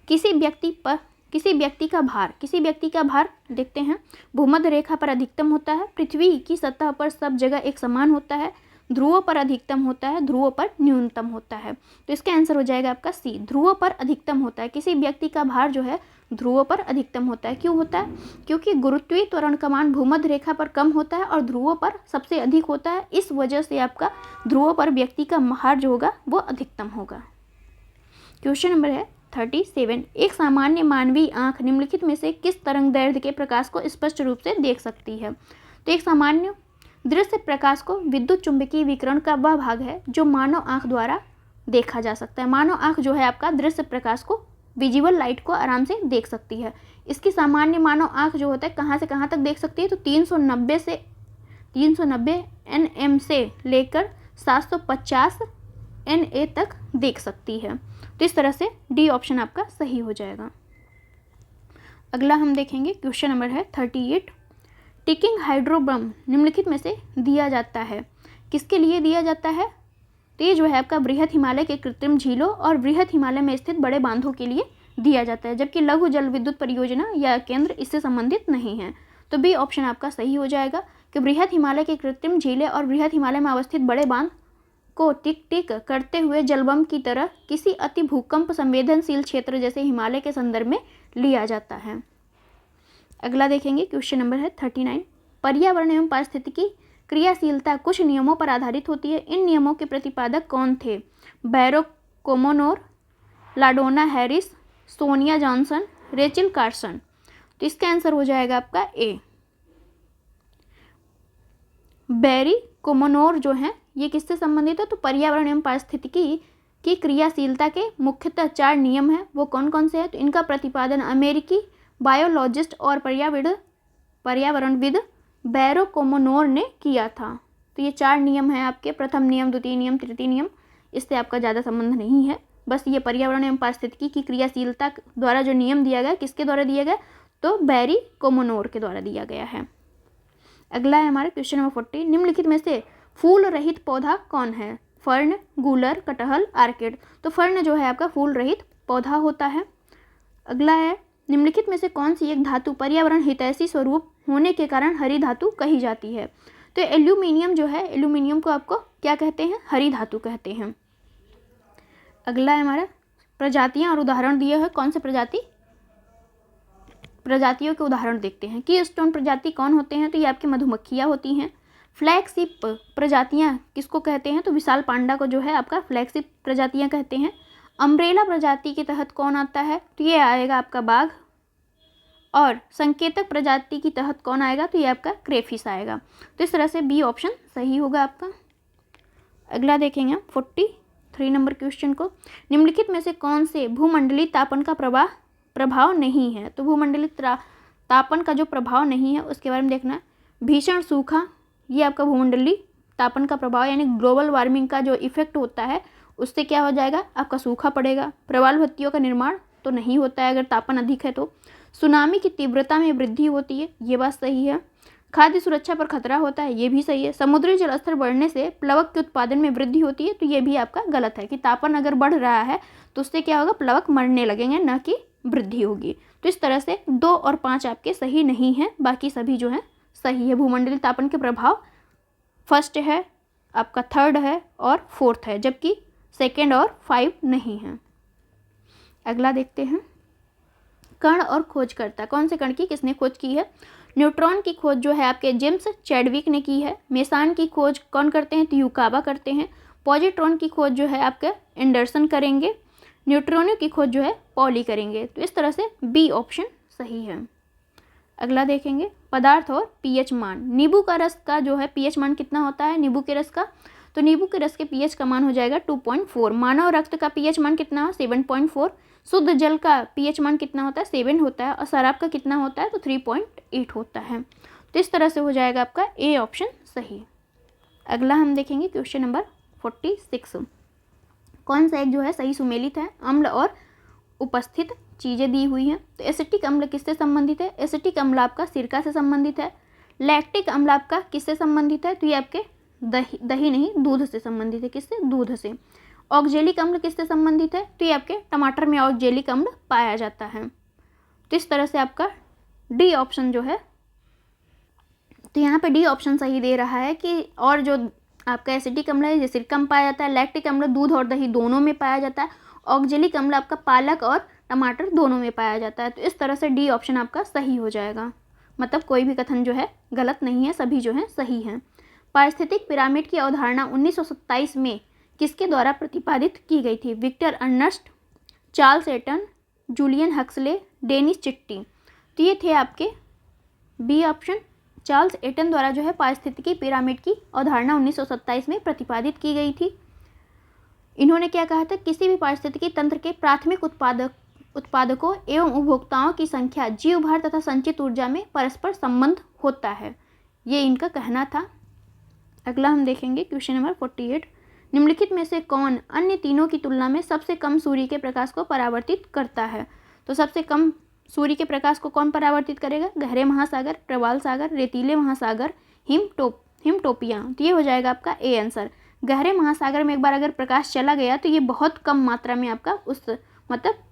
किसी व्यक्ति का भार देखते हैं। भूमध्य रेखा पर अधिकतम होता है। पृथ्वी की सतह पर सब जगह एक समान होता है। ध्रुवों पर अधिकतम होता है, ध्रुवों पर न्यूनतम होता है। तो इसका आंसर हो जाएगा आपका सी, ध्रुवों पर अधिकतम होता है। किसी व्यक्ति का भार जो है ध्रुवों पर अधिकतम होता है। क्यों होता है? क्योंकि गुरुत्वीय त्वरण का मान भूमध्य रेखा पर कम होता है और ध्रुवों पर सबसे अधिक होता है। इस वजह से आपका ध्रुवों पर व्यक्ति का भार जो होगा वो अधिकतम होगा। क्वेश्चन नंबर है 37। एक सामान्य मानवीय आंख निम्नलिखित में से किस तरंग दैर्ध्य के प्रकाश को स्पष्ट रूप से देख सकती है? तो एक सामान्य दृश्य प्रकाश को विद्युत चुंबकीय विकिरण का वह भाग है जो मानव आंख द्वारा देखा जा सकता है। मानव आंख जो है आपका दृश्य प्रकाश को, विजिबल लाइट को आराम से देख सकती है। इसकी सामान्य मानव आंख जो होता है कहाँ से कहाँ तक देख सकती है? तो 390 nm से लेकर 750 Na तक देख सकती है। तो इस तरह से डी ऑप्शन आपका सही हो जाएगा। अगला हम देखेंगे क्वेश्चन नंबर है 38। टिकिंग हाइड्रोबम निम्नलिखित में से दिया जाता है, किसके लिए दिया जाता है? तो ये जो है आपका बृहद हिमालय के कृत्रिम झीलों और बृहद हिमालय में स्थित बड़े बांधों के लिए दिया जाता है, जबकि लघु जल विद्युत परियोजना या केंद्र इससे संबंधित नहीं है। तो बी ऑप्शन आपका सही हो जाएगा कि बृहद हिमालय के कृत्रिम झीलें और बृहद हिमालय में अवस्थित बड़े बांध को टिक टिक करते हुए जलबम की तरह किसी अति भूकंप संवेदनशील क्षेत्र जैसे हिमालय के संदर्भ में लिया जाता है। अगला देखेंगे क्वेश्चन नंबर है 39। पर्यावरण एवं पारिस्थितिकी क्रियाशीलता कुछ नियमों पर आधारित होती है। इन नियमों के प्रतिपादक कौन थे? Barry Commoner, LaDonna Harris, Sonia Johnson, Rachel Carson. तो इसका आंसर हो जाएगा आपका ए, बैरी कोमोनोर जो हैं ये किससे संबंधित है? तो पर्यावरण एवं पारिस्थितिकी की क्रियाशीलता के मुख्यतः 4 नियम हैं। वो कौन कौन से हैं? तो इनका प्रतिपादन अमेरिकी बायोलॉजिस्ट और पर्यावरणविद बैरो कोमोनोर ने किया था। तो ये 4 नियम हैं आपके, प्रथम नियम, द्वितीय नियम, तृतीय नियम। इससे आपका ज़्यादा संबंध नहीं है, बस ये पर्यावरण एवं पारिस्थितिकी की क्रियाशीलता द्वारा जो नियम दिया गया, किसके द्वारा दिया गया? तो बैरी कोमोनोर के द्वारा दिया गया है। अगला है हमारा क्वेश्चन नंबर 40, निम्नलिखित में से फूल रहित पौधा कौन है? फर्न, गूलर, कटहल, आर्किड। तो फर्न जो है आपका फूल रहित पौधा होता है। अगला है, निम्नलिखित में से कौन सी एक धातु पर्यावरण हितैषी स्वरूप होने के कारण हरी धातु कही जाती है? तो एल्यूमिनियम जो है, एल्यूमिनियम को आपको क्या कहते हैं? हरी धातु कहते हैं। अगला है हमारा प्रजातियां और उदाहरण दिए हैं। कौन से प्रजातियों के उदाहरण देखते हैं। की स्टोन प्रजाति कौन होते हैं? तो ये आपकी मधुमक्खियाँ होती हैं। फ्लैगशिप प्रजातियाँ किसको कहते हैं? तो विशाल पांडा को जो है आपका फ्लैगशिप प्रजातियाँ कहते हैं। अम्ब्रेला प्रजाति के तहत कौन आता है? तो ये आएगा आपका बाघ। और संकेतक प्रजाति के तहत कौन आएगा? तो ये आपका क्रेफिश आएगा। तो इस तरह से बी ऑप्शन सही होगा आपका। अगला देखेंगे 43 नंबर क्वेश्चन को, निम्नलिखित में से कौन से भूमंडलीय तापन का प्रभाव नहीं है? तो भूमंडलीय तापन का जो प्रभाव नहीं है उसके बारे में देखना है। भीषण सूखा, ये आपका भूमंडलीय तापन का प्रभाव, यानी ग्लोबल वार्मिंग का जो इफेक्ट होता है उससे क्या हो जाएगा? आपका सूखा पड़ेगा। प्रवाल भत्तियों का निर्माण तो नहीं होता है अगर तापन अधिक है तो। सुनामी की तीव्रता में वृद्धि होती है, ये बात सही है। खाद्य सुरक्षा पर खतरा होता है, ये भी सही है। समुद्री जलस्तर बढ़ने से प्लवक के उत्पादन में वृद्धि होती है, तो ये भी आपका गलत है कि तापन अगर बढ़ रहा है तो उससे क्या होगा? प्लवक मरने लगेंगे, न कि वृद्धि होगी। तो इस तरह से 2 और 5 आपके सही नहीं हैं, बाकी सभी जो है सही है। भूमंडलीय तापन के प्रभाव फर्स्ट है आपका, थर्ड है और फोर्थ है, जबकि सेकेंड और 5 नहीं है। अगला देखते हैं, कण और खोजकर्ता। कौन से कण की किसने खोज की है? न्यूट्रॉन की खोज जो है आपके जेम्स चैडविक ने की है। मेसान की खोज कौन करते हैं? तो युकावा करते हैं। पॉजिट्रॉन की खोज जो है आपके एंडरसन करेंगे। न्यूट्रॉनों की खोज जो है पॉली करेंगे। तो इस तरह से बी ऑप्शन सही है। अगला देखेंगे, पदार्थ और पीएच मान। नींबू का रस का जो है पीएच मान कितना होता है नींबू के रस का? तो नींबू के रस के पीएच का मान हो जाएगा 2.4। मानव रक्त का पीएच मान कितना है? 7.4। शुद्ध जल का पीएच मान कितना होता है? 7 होता है। और शराब का कितना होता है? तो 3.8 होता है। तो इस तरह से हो जाएगा आपका ए ऑप्शन सही। अगला हम देखेंगे क्वेश्चन नंबर 46, कौन सा एक जो है सही सुमेलित है? अम्ल और उपस्थित चीज़ें दी हुई हैं। तो एसिटिक अम्ल किससे संबंधित है? एसिटिक अम्ल आपका सिरका से संबंधित है। लैक्टिक अम्ल आपका किससे संबंधित है? तो ये आपके दही नहीं, दूध से संबंधित है। किससे? दूध से। ऑक्जेलिक अम्ल किससे संबंधित है? तो ये आपके टमाटर में ऑक्जेलिक अम्ल पाया जाता है। तो इस तरह से आपका डी ऑप्शन जो है, तो यहाँ पे डी ऑप्शन सही दे रहा है कि और जो आपका एसिटिक अम्ल है ये सिरका में पाया जाता है। लैक्टिक अम्ल दूध और दही दोनों में पाया जाता है। ऑक्जेलिक अम्ल आपका पालक और टमाटर दोनों में पाया जाता है। तो इस तरह से डी ऑप्शन आपका सही हो जाएगा। मतलब कोई भी कथन जो है गलत नहीं है, सभी जो है सही हैं। पारिस्थितिक पिरामिड की अवधारणा 1927 में किसके द्वारा प्रतिपादित की गई थी? Victor Ernst, Charles Elton, Julian Huxley, Dennis Chitty. तो ये थे आपके बी ऑप्शन। चार्ल्स एटन द्वारा जो है पारिस्थितिकी पिरामिड की अवधारणा 1927 में प्रतिपादित की गई थी। इन्होंने क्या कहा था? किसी भी पारिस्थितिकी तंत्र के प्राथमिक उत्पादकों एवं उपभोक्ताओं की संख्या, जीव भार तथा संचित ऊर्जा में परस्पर संबंध होता है, ये इनका कहना था। अगला हम देखेंगे क्वेश्चन नंबर 48, निम्नलिखित में से कौन अन्य तीनों की तुलना में सबसे कम सूर्य के प्रकाश को परावर्तित करता है? तो सबसे कम सूर्य के प्रकाश को कौन परावर्तित करेगा? गहरे महासागर, प्रवाल सागर, रेतीले महासागर, हिमटोपियाँ। तो ये हो जाएगा आपका ए आंसर। गहरे महासागर में एक बार अगर प्रकाश चला गया तो ये बहुत कम मात्रा में आपका उस मतलब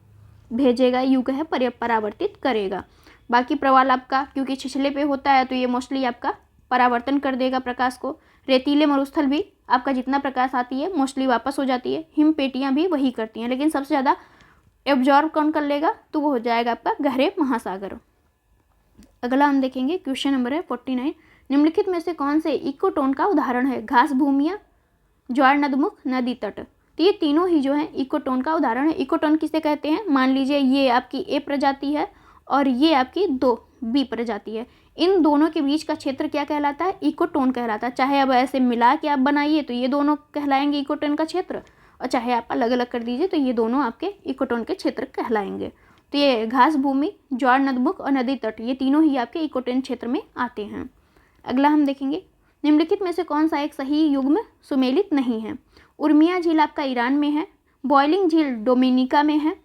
भेजेगा, यूँ कहे परावर्तित करेगा। बाकी प्रवाल आपका क्योंकि छिछले पे होता है तो ये मोस्टली आपका परावर्तन कर देगा प्रकाश को। रेतीले मरुस्थल भी आपका जितना प्रकाश आती है मोस्टली वापस हो जाती है। हिमपेटियाँ भी वही करती हैं, लेकिन सबसे ज़्यादा एब्जॉर्ब कौन कर लेगा? तो वो हो जाएगा आपका गहरे महासागर। अगला हम देखेंगे क्वेश्चन नंबर है 49, निम्नलिखित में से कौन से इकोटोन का उदाहरण है? घास भूमियाँ, ज्वार नदमुख, नदी तट। तो ये तीनों ही जो है इकोटोन का उदाहरण है। इकोटोन किसे कहते हैं? मान लीजिए ये आपकी ए प्रजाति है और ये आपकी बी प्रजाति है। इन दोनों के बीच का क्षेत्र क्या कहलाता है? इकोटोन कहलाता है। चाहे अब ऐसे मिला के आप बनाइए तो ये दोनों कहलाएंगे इकोटोन का क्षेत्र, और चाहे आप अलग अलग कर दीजिए तो ये दोनों आपके इकोटोन के क्षेत्र कहलाएंगे। तो ये घास भूमि, ज्वार नदमुख और नदी तट, ये तीनों ही आपके इकोटोन क्षेत्र में आते हैं। अगला हम देखेंगे, निम्नलिखित में से कौन सा एक सही युग्म सुमेलित नहीं है? उर्मिया झील आपका ईरान में है, बॉइलिंग झील डोमिनिका में है,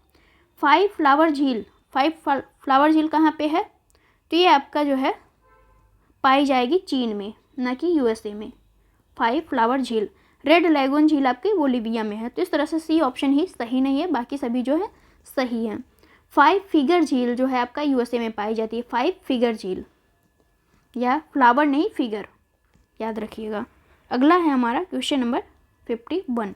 फाइव फ्लावर झील कहाँ पे है? तो ये आपका जो है पाई जाएगी चीन में, ना कि यूएसए में। फाइव फ्लावर झील। रेड लैगून झील आपकी बोलिविया में है। तो इस तरह से सी ऑप्शन ही सही नहीं है, बाकी सभी जो है सही है। फाइव फिगर झील जो है आपका यूएसए में पाई जाती है, फाइव फिगर झील, या फ्लावर नहीं फिगर, याद रखिएगा। अगला है हमारा क्वेश्चन नंबर 51।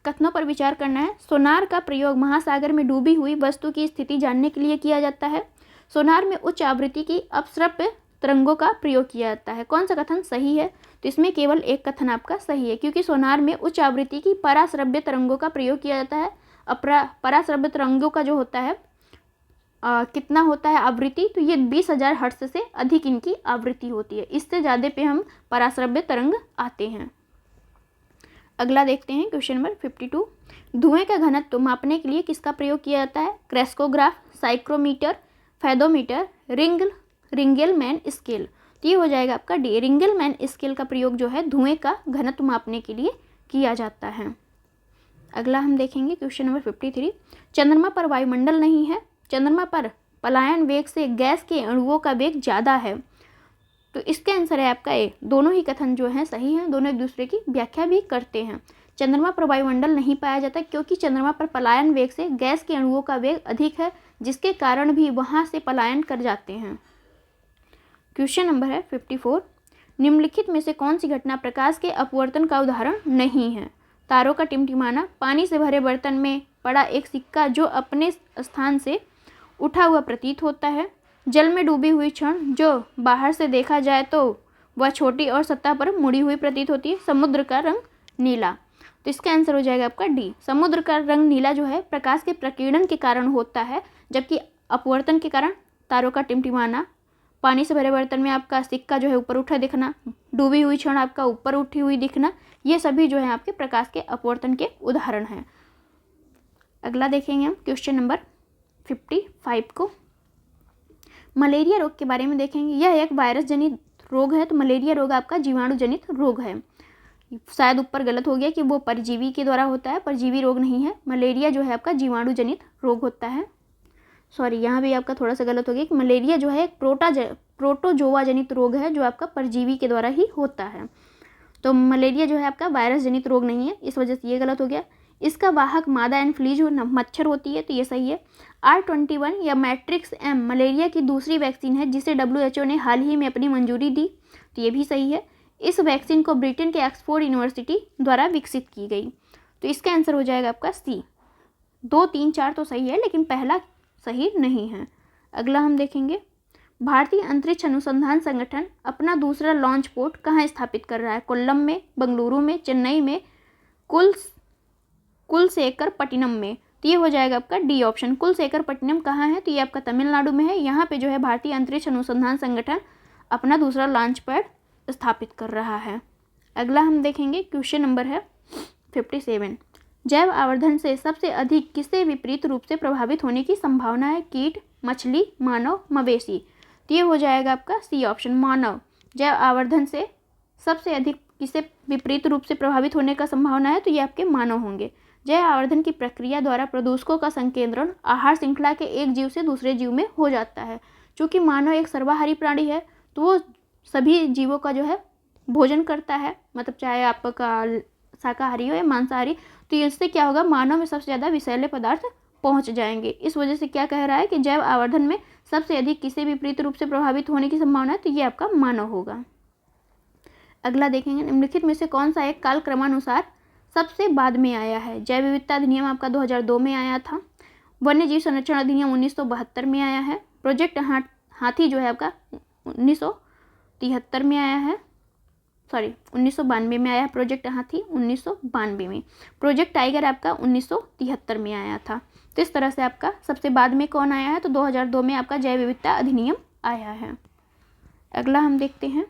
कथनों पर विचार करना है। सोनार का प्रयोग महासागर में डूबी हुई वस्तु की स्थिति जानने के लिए किया जाता है। सोनार में उच्च आवृत्ति की अपश्रव्य तरंगों का प्रयोग किया जाता है। कौन सा कथन सही है? तो इसमें केवल एक कथन आपका सही है, क्योंकि सोनार में उच्च आवृत्ति की पराश्रव्य तरंगों का प्रयोग किया जाता है। पराश्रव्य तरंगों का जो होता है कितना होता है आवृत्ति? तो ये 20,000 हर्ट्ज से अधिक इनकी आवृत्ति होती है। इससे ज़्यादा पे हम पराश्रव्य तरंग आते हैं। अगला देखते हैं क्वेश्चन नंबर 52। धुएं का घनत्व मापने के लिए किसका प्रयोग किया जाता है? Crescograph, psychrometer, fathometer, Ringelmann scale. तो ये हो जाएगा आपका डी। रिंगलमैन स्केल का प्रयोग जो है धुएं का घनत्व मापने के लिए किया जाता है। अगला हम देखेंगे क्वेश्चन नंबर 53। चंद्रमा पर वायुमंडल नहीं है। चंद्रमा पर पलायन वेग से गैस के अणुओं का वेग ज़्यादा है। तो इसका आंसर है आपका ए। दोनों ही कथन जो हैं सही हैं, दोनों एक दूसरे की व्याख्या भी करते हैं। चंद्रमा पर वायुमंडल नहीं पाया जाता क्योंकि चंद्रमा पर पलायन वेग से गैस के अणुओं का वेग अधिक है, जिसके कारण भी वहाँ से पलायन कर जाते हैं। क्वेश्चन नंबर है 54। निम्नलिखित में से कौन सी घटना प्रकाश के अपवर्तन का उदाहरण नहीं है? तारों का टिमटिमाना, पानी से भरे बर्तन में पड़ा एक सिक्का जो अपने स्थान से उठा हुआ प्रतीत होता है, जल में डूबी हुई क्षण जो बाहर से देखा जाए तो वह छोटी और सतह पर मुड़ी हुई प्रतीत होती है, समुद्र का रंग नीला। तो इसका आंसर हो जाएगा आपका डी। समुद्र का रंग नीला जो है प्रकाश के प्रकीर्णन के कारण होता है, जबकि अपवर्तन के कारण तारों का टिमटिमाना, पानी से भरे बर्तन में आपका सिक्का जो है ऊपर उठा दिखना, डूबी हुई क्षण आपका ऊपर उठी हुई दिखना, ये सभी जो है आपके प्रकाश के अपवर्तन के उदाहरण हैं। अगला देखेंगे हम क्वेश्चन नंबर 55 को। मलेरिया रोग के बारे में देखेंगे। यह एक वायरस जनित रोग है। तो मलेरिया रोग आपका जीवाणु जनित रोग है। शायद ऊपर गलत हो गया कि वो परजीवी के द्वारा होता है, परजीवी रोग नहीं है। मलेरिया जो है आपका जीवाणु जनित रोग होता है। सॉरी, यहाँ भी आपका थोड़ा सा गलत हो गया कि मलेरिया जो है एक प्रोटोजोआ जनित रोग है जो आपका परजीवी के द्वारा ही होता है। तो मलेरिया जो है आपका वायरस जनित रोग नहीं है, इस वजह से ये गलत हो गया। इसका वाहक मादा एनफ्लीज मच्छर होती है, तो ये सही है। R21 या मैट्रिक्स एम मलेरिया की दूसरी वैक्सीन है जिसे WHO ने हाल ही में अपनी मंजूरी दी, तो ये भी सही है। इस वैक्सीन को ब्रिटेन के ऑक्सफोर्ड यूनिवर्सिटी द्वारा विकसित की गई। तो इसका आंसर हो जाएगा आपका सी। 2, 3, 4 तो सही है, लेकिन पहला सही नहीं है। अगला हम देखेंगे, भारतीय अंतरिक्ष अनुसंधान संगठन अपना दूसरा लॉन्च पोर्ट कहाँ स्थापित कर रहा है? कोल्लम में, बेंगलुरु में, चेन्नई में, कुलशेखरपट्टनम में। तो ये हो जाएगा आपका डी ऑप्शन। कुलशेखरपट्टनम कहाँ है? तो ये आपका तमिलनाडु में है। यहाँ पे जो है भारतीय अंतरिक्ष अनुसंधान संगठन अपना दूसरा लॉन्च पैड स्थापित कर रहा है। अगला हम देखेंगे क्वेश्चन नंबर है 57। जैव आवर्धन से सबसे अधिक किससे विपरीत रूप से प्रभावित होने की संभावना है? कीट, मछली, मानव, मवेशी। तो ये हो जाएगा आपका सी ऑप्शन, मानव। जैव आवर्धन से सबसे अधिक किससे विपरीत रूप से प्रभावित होने का संभावना है? तो ये आपके मानव होंगे। जैव आवर्धन की प्रक्रिया द्वारा प्रदूषकों का संकेंद्रण आहार श्रृंखला के एक जीव से दूसरे जीव में हो जाता है। चूँकि मानव एक सर्वाहारी प्राणी है तो वो सभी जीवों का जो है भोजन करता है, मतलब चाहे आपका शाकाहारी हो या मांसाहारी। तो इससे क्या होगा, मानव में सबसे ज़्यादा विषैले पदार्थ पहुंच जाएंगे। इस वजह से क्या कह रहा है कि जैव आवर्धन में सबसे अधिक किसी विपरीत रूप से प्रभावित होने की संभावना है, तो ये आपका मानव होगा। अगला देखेंगे, निम्नलिखित में से कौन सा एक कालक्रमानुसार सबसे बाद में आया है? जैव विविधता अधिनियम आपका 2002 में आया था। वन्य जीव संरक्षण अधिनियम 1972 में आया है। प्रोजेक्ट हाथी जो है आपका 1973 में आया है, 1992 में आया है। प्रोजेक्ट हाथी 1992 में। प्रोजेक्ट टाइगर आपका 1973 में आया था। तो इस तरह से आपका सबसे बाद में कौन आया है, तो 2002 में आपका जैव विविधता अधिनियम आया है। अगला हम देखते हैं,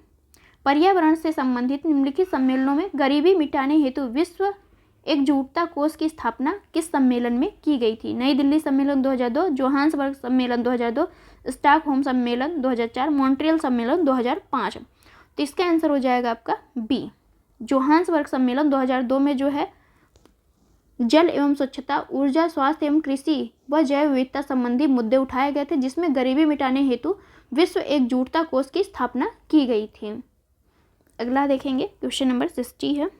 पर्यावरण से संबंधित निम्नलिखित सम्मेलनों में गरीबी मिटाने हेतु विश्व एकजुटता कोष की स्थापना किस सम्मेलन में की गई थी? नई दिल्ली सम्मेलन 2002, जोहान्सबर्ग सम्मेलन 2002, स्टॉकहोम सम्मेलन 2004, मॉन्ट्रियल सम्मेलन 2005। तो इसका आंसर हो जाएगा आपका बी, जोहान्सबर्ग सम्मेलन 2002 में जो है जल एवं स्वच्छता, ऊर्जा, स्वास्थ्य एवं कृषि व जैव विविधता संबंधी मुद्दे उठाए गए थे, जिसमें गरीबी मिटाने हेतु विश्व एकजुटता कोष की स्थापना की गई थी। अगला देखेंगे, क्वेश्चन नंबर 60 है,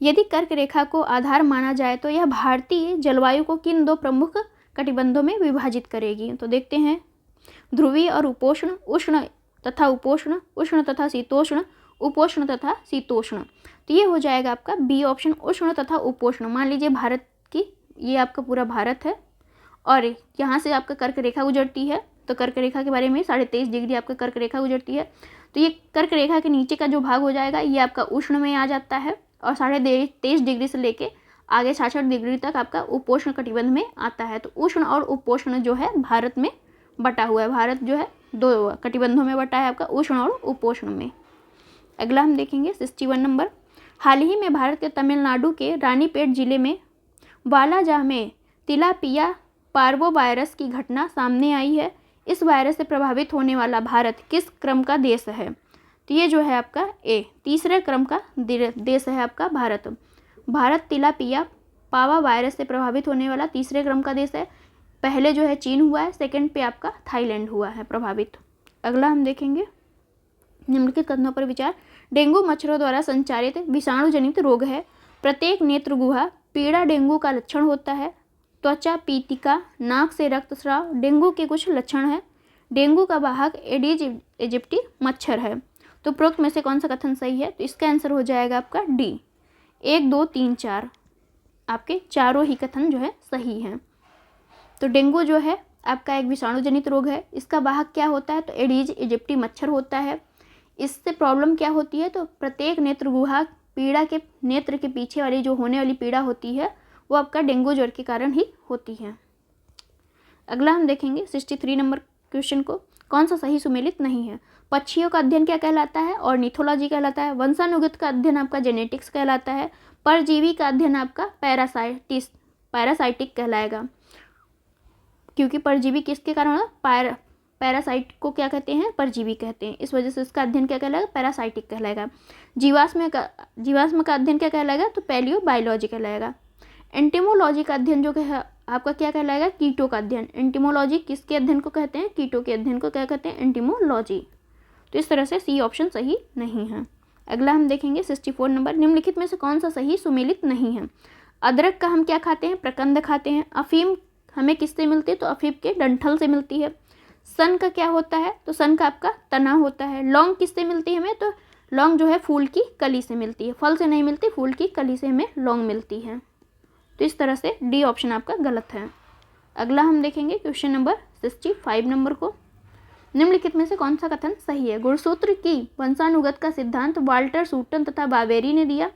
यदि कर्क रेखा को आधार माना जाए तो यह भारतीय जलवायु को किन दो प्रमुख कटिबंधों में विभाजित करेगी? तो देखते हैं, ध्रुवीय और उपोष्ण, उष्ण तथा उपोष्ण, उष्ण तथा शीतोष्ण, उपोष्ण तथा शीतोष्ण। तो ये हो जाएगा आपका बी ऑप्शन, उष्ण तथा उपोष्ण। मान लीजिए भारत की, ये आपका पूरा भारत है और यहाँ से आपका कर्क रेखा गुजरती है, तो कर्क रेखा के बारे में 23.5 डिग्री आपका कर्क रेखा गुजरती है। तो ये कर्क रेखा के नीचे का जो भाग हो जाएगा ये आपका उष्ण में आ जाता है और 23.5 डिग्री से लेके आगे 66 डिग्री तक आपका उपोष्ण कटिबंध में आता है। तो उष्ण और उपोष्ण जो है भारत में बटा हुआ है, भारत जो है दो कटिबंधों में बटा है आपका, उष्ण और उपोष्ण में। अगला हम देखेंगे 61 नंबर, हाल ही में भारत के तमिलनाडु के रानीपेट जिले में वालाजाह में तिलापिया पार्वो वायरस की घटना सामने आई है। इस वायरस से प्रभावित होने वाला भारत किस क्रम का देश है? तो ये जो है आपका ए, तीसरे क्रम का देश है आपका भारत। भारत तिलापिया पावा वायरस से प्रभावित होने वाला तीसरे क्रम का देश है। पहले जो है चीन हुआ है, सेकंड पे आपका थाईलैंड हुआ है प्रभावित। अगला हम देखेंगे, निम्नलिखित कथनों पर विचार, डेंगू मच्छरों द्वारा संचारित विषाणु जनित रोग है। प्रत्येक नेत्र गुहा पीड़ा डेंगू का लक्षण होता है। त्वचा पीतिका, नाक से रक्तस्राव डेंगू के कुछ लक्षण हैं। डेंगू का वाहक एडिस इजिप्टी मच्छर है। तो उपरोक्त में से कौन सा कथन सही है? तो इसका आंसर हो जाएगा आपका डी, 1, 2, 3, 4, आपके चारों ही कथन जो है सही हैं। तो डेंगू जो है आपका एक विषाणु जनित रोग है। इसका वाहक क्या होता है? तो एडिस इजिप्टी मच्छर होता है। इससे प्रॉब्लम क्या होती है? तो प्रत्येक नेत्र गुहा पीड़ा के नेत्र के पीछे वाली जो होने वाली पीड़ा होती है वो आपका डेंगू ज्वर के कारण ही होती है। अगला हम देखेंगे 63 नंबर क्वेश्चन को, कौन सा सही सुमेलित नहीं है? पक्षियों का अध्ययन क्या कहलाता है? ऑर्निथोलॉजी कहलाता है। वंशानुगत का अध्ययन आपका जेनेटिक्स कहलाता है। परजीवी का अध्ययन आपका पैरासाइटिक कहलाएगा, क्योंकि परजीवी किसके कारण होगा? पैरासाइट को क्या कहते हैं? परजीवी कहते हैं। इस वजह से इसका अध्ययन क्या कहलाएगा? पैरासाइटिक कहलाएगा। जीवाश्म का अध्ययन क्या कहलाएगा? तो पैलियोबायोलॉजी कहलाएगा। एंटिमोलॉजी का अध्ययन जो है आपका क्या कहलाएगा? कीटों का अध्ययन। एंटिमोलॉजी किसके अध्ययन को कहते हैं? कीटों के अध्ययन को क्या कहते हैं? एंटिमोलॉजी। तो इस तरह से सी ऑप्शन सही नहीं है। अगला हम देखेंगे 64 नंबर, निम्नलिखित में से कौन सा सही सुमेलित नहीं है? अदरक का हम क्या खाते हैं? प्रकंद खाते हैं। अफीम हमें किससे मिलती है? तो अफीम के डंठल से मिलती है। सन का क्या होता है? तो सन का आपका तना होता है। लौंग किससे मिलती है हमें? तो लौंग जो है फूल की कली से मिलती है, फल से नहीं मिलती, फूल की कली से हमें लौंग मिलती है। तो इस तरह से डी ऑप्शन आपका गलत है। अगला हम देखेंगे क्वेश्चन नंबर 65 नंबर को, निम्नलिखित में से कौन सा कथन सही है? गुणसूत्र की वंशानुगत का सिद्धांत वाल्टर सूटन तथा बावेरी ने दिया।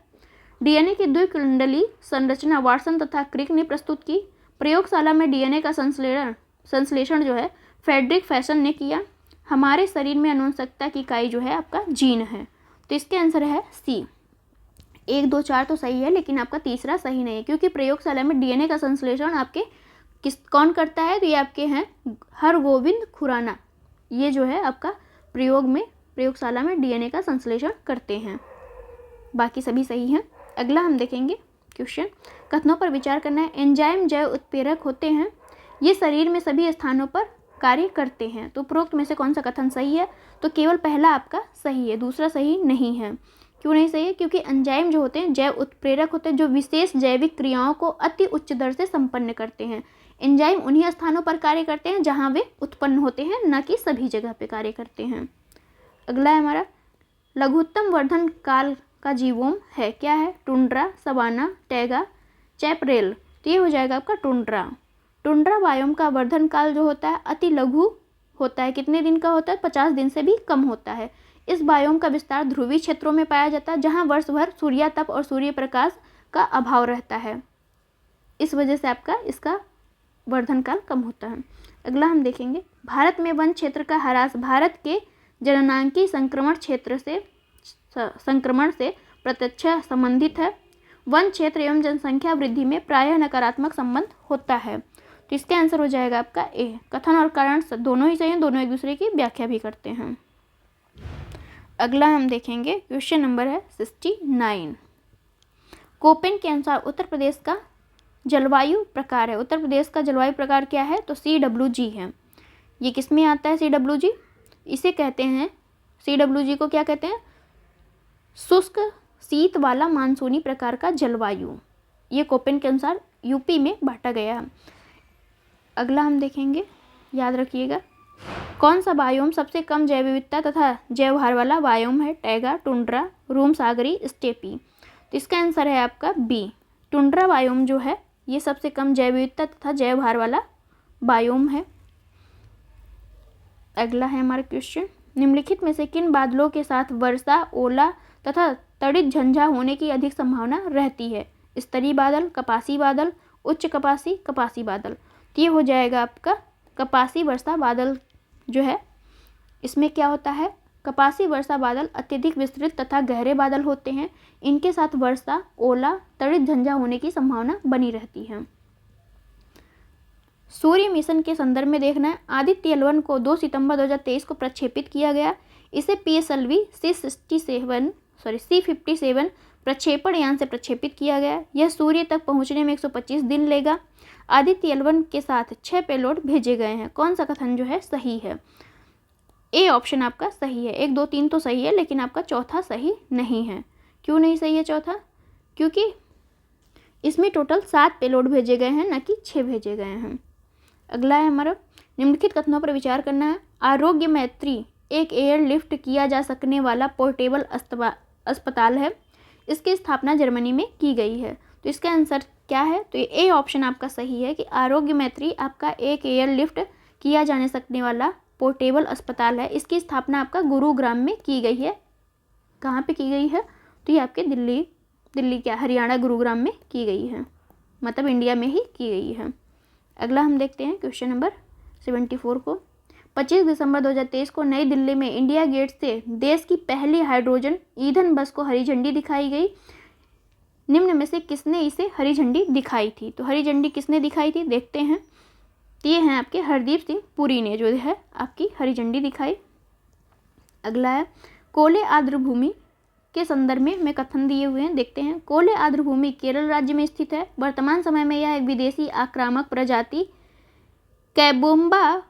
डीएनए की द्विकुंडली संरचना वाटसन तथा क्रिक ने प्रस्तुत की। प्रयोगशाला में डीएनए का संश्लेषण जो है फ्रेडरिक फैशन ने किया। हमारे शरीर में अनुवंशिकता की इकाई जो है आपका जीन है। तो इसके आंसर है सी। 1, 2, 4 तो सही है, लेकिन आपका तीसरा सही नहीं है, क्योंकि प्रयोगशाला में डीएनए का संश्लेषण आपके कौन करता है? तो ये आपके हैं हरगोविंद खुराना। ये जो है आपका प्रयोगशाला में डीएनए का संश्लेषण करते हैं। बाकी सभी सही हैं। अगला हम देखेंगे क्वेश्चन, कथनों पर विचार करना है। एंजाइम जैव उत्प्रेरक होते हैं, ये शरीर में सभी स्थानों पर कार्य करते हैं। तो उपरोक्त में से कौन सा कथन सही है? तो केवल पहला आपका सही है, दूसरा सही नहीं है। क्यों नहीं सही है? क्योंकि एंजाइम जो होते हैं जैव उत्प्रेरक होते हैं, जो विशेष जैविक क्रियाओं को अति उच्च दर से संपन्न करते हैं। एंजाइम उन्हीं स्थानों पर कार्य करते हैं जहां वे उत्पन्न होते हैं, न कि सभी जगह पे कार्य करते हैं। अगला है हमारा, लघुत्तम वर्धन काल का जीवोम है, क्या है? Tundra, savanna, taiga, chaparral. तो ये हो जाएगा आपका टुंड्रा। टुंड्रा बायोम का वर्धन काल जो होता है अति लघु होता है। कितने दिन का होता है? 50 दिन से भी कम होता है। इस बायोम का विस्तार ध्रुवीय क्षेत्रों में पाया जाता है, जहां वर्ष भर सूर्यातप और सूर्य प्रकाश का अभाव रहता है। इस वजह से आपका इसका वर्धन काल कम होता है। अगला हम देखेंगे, भारत में वन क्षेत्र का ह्रास भारत के जननांगी संक्रमण से प्रत्यक्ष संबंधित है। वन क्षेत्र एवं जनसंख्या वृद्धि में प्रायः नकारात्मक संबंध होता है। तो इसका आंसर हो जाएगा आपका ए। कथन और कारण दोनों ही सही हैं, दोनों एक दूसरे की व्याख्या भी करते हैं। अगला हम देखेंगे, क्वेश्चन नंबर है 69। कोपेन के अनुसार उत्तर प्रदेश का जलवायु प्रकार है। उत्तर प्रदेश का जलवायु प्रकार क्या है? तो CWG है। ये किस में आता है CWG? इसे कहते हैं, CWG को क्या कहते हैं? शुष्क शीत वाला मानसूनी प्रकार का जलवायु। ये कोपेन के अनुसार यूपी में बांटा गया है। अगला हम देखेंगे, याद रखिएगा, कौन सा बायोम सबसे कम जैव विविधता तथा जैव भार वाला बायोम है? टैगा, टुंड्रा, रूम सागरी, स्टेपी। तो इसका आंसर है आपका बी। टुंड्रा बायोम जो है ये सबसे कम जैव विविधता तथा जैव भार वाला बायोम है। अगला है हमारा क्वेश्चन, निम्नलिखित में से किन बादलों के साथ वर्षा, ओला तथा तड़ित झंझा होने की अधिक संभावना रहती है? स्तरीय बादल, कपासी बादल, उच्च कपासी, कपासी बादल। तो ये हो जाएगा आपका कपासी वर्षा बादल जो है। इसमें क्या होता है? कपासी वर्षा बादल अत्यधिक विस्तृत तथा गहरे बादल होते हैं। इनके साथ वर्षा, ओला, तड़ित झंझा होने की संभावना बनी रहती है। सूर्य मिशन के संदर्भ में देखना है, आदित्य L1 को 2 सितंबर 2023 को प्रक्षेपित किया गया। इसे PSLV C57 प्रक्षेपण यान से प्रक्षेपित किया गया। यह सूर्य तक पहुंचने में 125 दिन लेगा। आदित्य L1 के साथ 6 पेलोड भेजे गए हैं। कौन सा कथन जो है सही है? ए ऑप्शन आपका सही है। 1, 2, 3 तो सही है, लेकिन आपका चौथा सही नहीं है। क्यों नहीं सही है चौथा? क्योंकि इसमें टोटल 7 पेलोड भेजे गए हैं, न कि 6 भेजे गए हैं। अगला है हमारा, निम्नलिखित कथनों पर विचार करना है। आरोग्य मैत्री एक एयर लिफ्ट किया जा सकने वाला पोर्टेबल अस्पताल है। इसकी स्थापना जर्मनी में की गई है। तो इसका आंसर क्या है? तो ए ऑप्शन आपका सही है कि आरोग्य मैत्री आपका एक एयर लिफ्ट किया जाने सकने वाला पोर्टेबल अस्पताल है। इसकी स्थापना आपका गुरुग्राम में की गई है। कहाँ पे की गई है? तो ये आपके दिल्ली क्या हरियाणा गुरुग्राम में की गई है, मतलब इंडिया में ही की गई है। अगला हम देखते हैं क्वेश्चन नंबर 74 को। 25 दिसंबर 2023 को नई दिल्ली में इंडिया गेट से देश की पहली हाइड्रोजन ईंधन बस को हरी झंडी दिखाई गई। निम्न में से किसने इसे हरी झंडी दिखाई थी? तो हरी झंडी किसने दिखाई थी देखते हैं। तो ये हैं आपके हरदीप सिंह पुरी ने जो है आपकी हरी झंडी दिखाई। अगला है, कोले आर्द्र भूमि के संदर्भ में कथन दिए हुए हैं, देखते हैं। कोले आर्द्र भूमि केरल राज्य में स्थित है। वर्तमान समय में यह एक विदेशी आक्रामक प्रजाति कैबोम्बा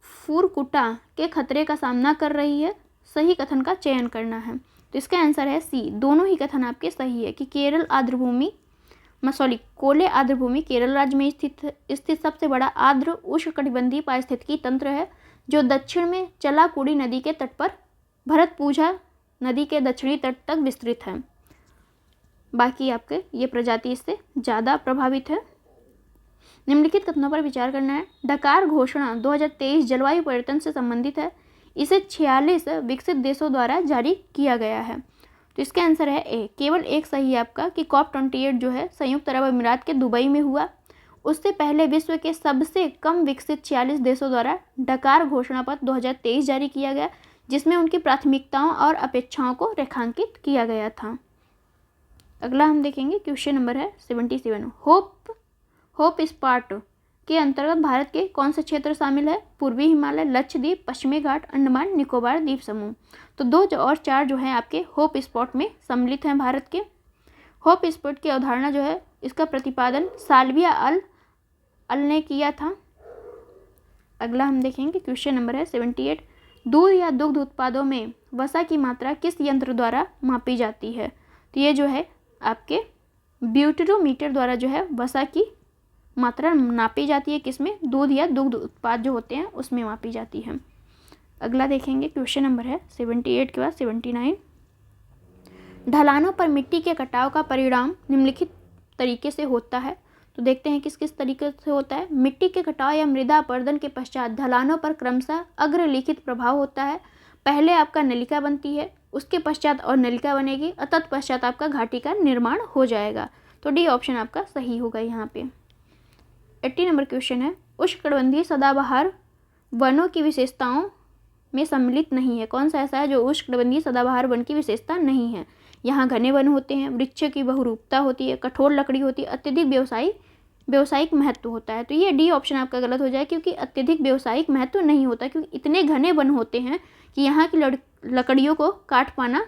फुरकुटा के खतरे का सामना कर रही है। सही कथन का चयन करना है। तो इसका आंसर है सी। दोनों ही कथन आपके सही है कि कोले आर्द्र भूमि केरल राज्य में स्थित सबसे बड़ा आर्द्र उष्णकटिबंधीय पारिस्थितिकी तंत्र है, जो दक्षिण में चलाकुड़ी नदी के तट पर भरतपूजा नदी के दक्षिणी तट तक विस्तृत है। बाकी आपके ये प्रजाति इससे ज़्यादा प्रभावित है। निम्नलिखित कथनों पर विचार करना है। डकार घोषणा 2023 जलवायु परिवर्तन से संबंधित है। इसे 46 विकसित देशों द्वारा जारी किया गया है। तो इसका आंसर है ए। केवल एक सही है आपका कि COP28 जो है संयुक्त अरब अमीरात के दुबई में हुआ। उससे पहले विश्व के सबसे कम विकसित 46 देशों द्वारा डकार घोषणा पत्र 2023 जारी किया गया, जिसमें उनकी प्राथमिकताओं और अपेक्षाओं को रेखांकित किया गया था। अगला हम देखेंगे क्वेश्चन नंबर है 77। होप स्पाट के अंतर्गत भारत के कौन से क्षेत्र शामिल है? पूर्वी हिमालय, लक्षद्वीप, पश्चिमी घाट, अंडमान निकोबार द्वीप समूह। तो 2 और 4 जो है आपके होप स्पॉट में सम्मिलित हैं भारत के। होप स्पॉट की अवधारणा जो है इसका प्रतिपादन साल्विया अल ने किया था। अगला हम देखेंगे क्वेश्चन नंबर है 78। दूध या दुग्ध उत्पादों में वसा की मात्रा किस यंत्र द्वारा मापी जाती है? तो ये जो है आपके ब्यूटेरोमीटर द्वारा जो है वसा की मात्रा नापी जाती है। किसमें? दूध या दुग्ध उत्पाद जो होते हैं उसमें मापी जाती है। अगला देखेंगे क्वेश्चन नंबर है 78 के बाद 79। ढलानों पर मिट्टी के कटाव का परिणाम निम्नलिखित तरीके से होता है। तो देखते हैं किस किस तरीके से होता है। मिट्टी के कटाव या मृदा अपरदन के पश्चात ढलानों पर क्रमशः अग्रलिखित प्रभाव होता है। पहले आपका नलिका बनती है, उसके पश्चात और नलिका बनेगी और तत्पश्चात आपका घाटी का निर्माण हो जाएगा। तो डी ऑप्शन आपका सही होगा यहाँ पे। 80 नंबर क्वेश्चन है, उष्णकटिबंधीय सदाबहार वनों की विशेषताओं में सम्मिलित नहीं है। कौन सा ऐसा है जो उष्णकटिबंधीय सदाबहार वन की विशेषता नहीं है? यहाँ घने वन होते हैं, वृक्ष की बहुरूपता होती है, कठोर लकड़ी होती है, अत्यधिक व्यावसायिक महत्व होता है। तो ये डी ऑप्शन आपका गलत हो जाए, क्योंकि अत्यधिक व्यावसायिक महत्व नहीं होता, क्योंकि इतने घने वन होते हैं कि यहाँ की लकड़ियों को काट पाना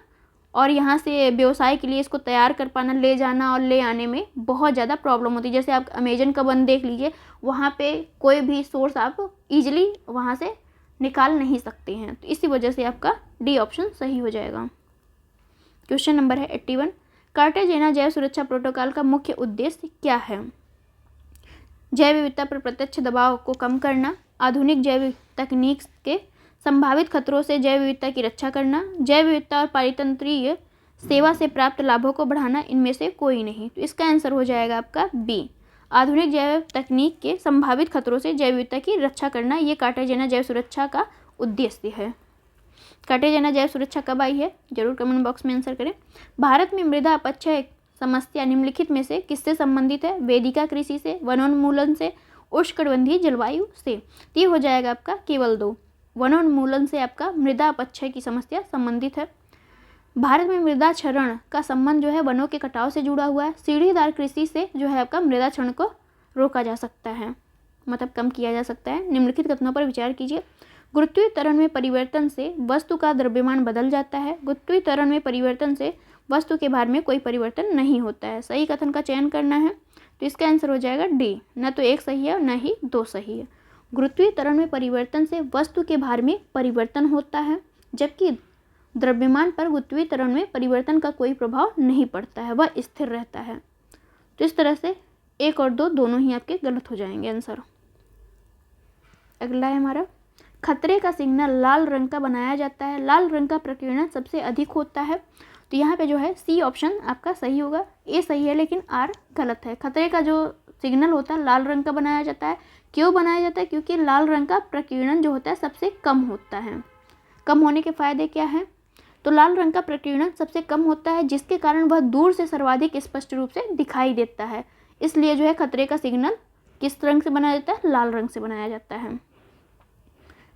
और यहाँ से व्यवसाय के लिए इसको तैयार कर पाना, ले जाना और ले आने में बहुत ज़्यादा प्रॉब्लम होती है। जैसे आप अमेजन का वन देख लीजिए, वहाँ पे कोई भी सोर्स आप इजीली वहाँ से निकाल नहीं सकते हैं। तो इसी वजह से आपका डी ऑप्शन सही हो जाएगा। क्वेश्चन नंबर है 81, कार्टेजेना जैव सुरक्षा प्रोटोकॉल का मुख्य उद्देश्य क्या है? जैव विविधता पर प्रत्यक्ष दबाव को कम करना, आधुनिक जैव तकनीक के संभावित खतरों से जैव विविधता की रक्षा करना, जैव विविधता और पारितंत्रीय सेवा से प्राप्त लाभों को बढ़ाना, इनमें से कोई नहीं। तो इसका आंसर हो जाएगा आपका बी, आधुनिक जैव तकनीक के संभावित खतरों से जैव विविधता की रक्षा करना। ये कार्टेजेना जैव सुरक्षा का उद्देश्य है। कार्टेजेना जैव सुरक्षा कब आई है? जरूर कमेंट बॉक्स में आंसर करें। भारत में मृदा अपक्षय समस्या निम्नलिखित में से किससे संबंधित है? वेदिका कृषि से, वनोन्मूलन से, उष्णकटिबंधीय जलवायु से। ये हो जाएगा आपका केवल 2। वनोन्मूलन से आपका मृदा अपक्षय की समस्या संबंधित है। भारत में मृदा क्षरण का संबंध जो है वनों के कटाव से जुड़ा हुआ है। सीढ़ीदार कृषि से जो है आपका मृदा क्षरण को रोका जा सकता है, मतलब कम किया जा सकता है। निम्नलिखित कथनों पर विचार कीजिए। गुरुत्वीय त्वरण में परिवर्तन से वस्तु का द्रव्यमान बदल जाता है। गुरुत्वीय त्वरण में परिवर्तन से वस्तु के भार में कोई परिवर्तन नहीं होता है। सही कथन का चयन करना है, तो इसका आंसर हो जाएगा डी। न तो 1 सही है और न ही 2 सही है। गुरुत्वीय त्वरण में परिवर्तन से वस्तु के भार में परिवर्तन होता है, जबकि द्रव्यमान पर गुरुत्वीय त्वरण में परिवर्तन का कोई प्रभाव नहीं पड़ता है, वह स्थिर रहता है। तो इस तरह से 1 और 2 दोनों ही आपके गलत हो जाएंगे आंसर। अगला है हमारा, खतरे का सिग्नल लाल रंग का बनाया जाता है। लाल रंग का प्रकीर्णन सबसे अधिक होता है। तो यहाँ पे जो है सी ऑप्शन आपका सही होगा। ए सही है लेकिन आर गलत है। खतरे का जो सिग्नल होता है लाल रंग का बनाया जाता है। क्यों बनाया जाता है? क्योंकि लाल रंग का प्रकीर्णन जो होता है सबसे कम होता है। कम होने के फायदे क्या हैं? तो लाल रंग का प्रकीर्णन सबसे कम होता है, जिसके कारण वह दूर से सर्वाधिक स्पष्ट रूप से दिखाई देता है। इसलिए जो है खतरे का सिग्नल किस रंग से बनाया जाता है? लाल रंग से बनाया जाता है।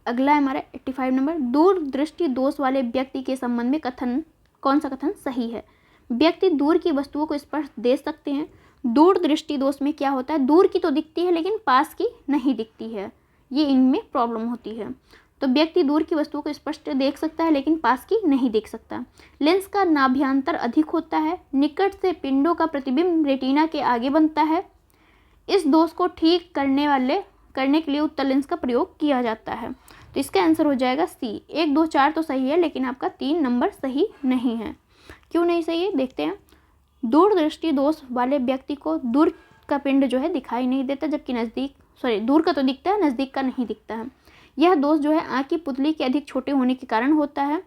अगला है हमारा 85 नंबर, दूरदृष्टि दोष वाले व्यक्ति के संबंध में कथन, कौन सा कथन सही है? व्यक्ति दूर की वस्तुओं को स्पर्श दे सकते हैं। दूरदृष्टि दोष में क्या होता है? दूर की तो दिखती है लेकिन पास की नहीं दिखती है, ये इनमें प्रॉब्लम होती है। तो व्यक्ति दूर की वस्तुओं को स्पष्ट देख सकता है लेकिन पास की नहीं देख सकता। लेंस का नाभ्यांतर अधिक होता है। निकट से पिंडों का प्रतिबिंब रेटिना के आगे बनता है। इस दोष को ठीक करने के लिए उत्तल लेंस का प्रयोग किया जाता है। तो इसका आंसर हो जाएगा सी। 1, 2, 4 तो सही है लेकिन आपका 3 नंबर सही नहीं है। क्यों नहीं सही है देखते हैं। दूरदृष्टि दोष वाले व्यक्ति को दूर का पिंड जो है दिखाई नहीं देता, जबकि दूर का तो दिखता है, नज़दीक का नहीं दिखता है। यह दोष जो है आँख की पुतली के अधिक छोटे होने के कारण होता है।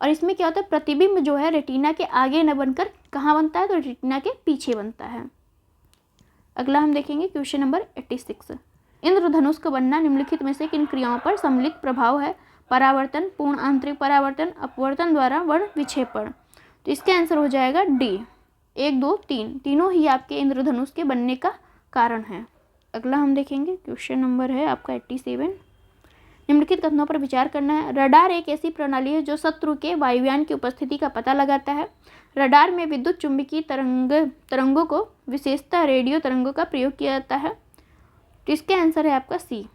और इसमें क्या होता है? प्रतिबिंब जो है रेटिना के आगे न बनकर कहाँ बनता है? तो रेटिना के पीछे बनता है। अगला हम देखेंगे क्वेश्चन नंबर 86, इंद्रधनुष का बनना निम्नलिखित में से किन क्रियाओं पर सम्मिलित प्रभाव है? परावर्तन, पूर्ण आंतरिक परावर्तन, अपवर्तन द्वारा वर्ण विक्षेपण। तो इसका आंसर हो जाएगा डी। 1, 2, 3 तीनों ही आपके इंद्रधनुष के बनने का कारण है। अगला हम देखेंगे क्वेश्चन नंबर है आपका 87, निम्नलिखित कथनों पर विचार करना है। रडार एक ऐसी प्रणाली है जो शत्रु के वायुयान की उपस्थिति का पता लगाता है। रडार में विद्युत चुंबकीय तरंगों को विशेषतः रेडियो तरंगों का प्रयोग किया जाता है। तो इसका आंसर है आपका सी।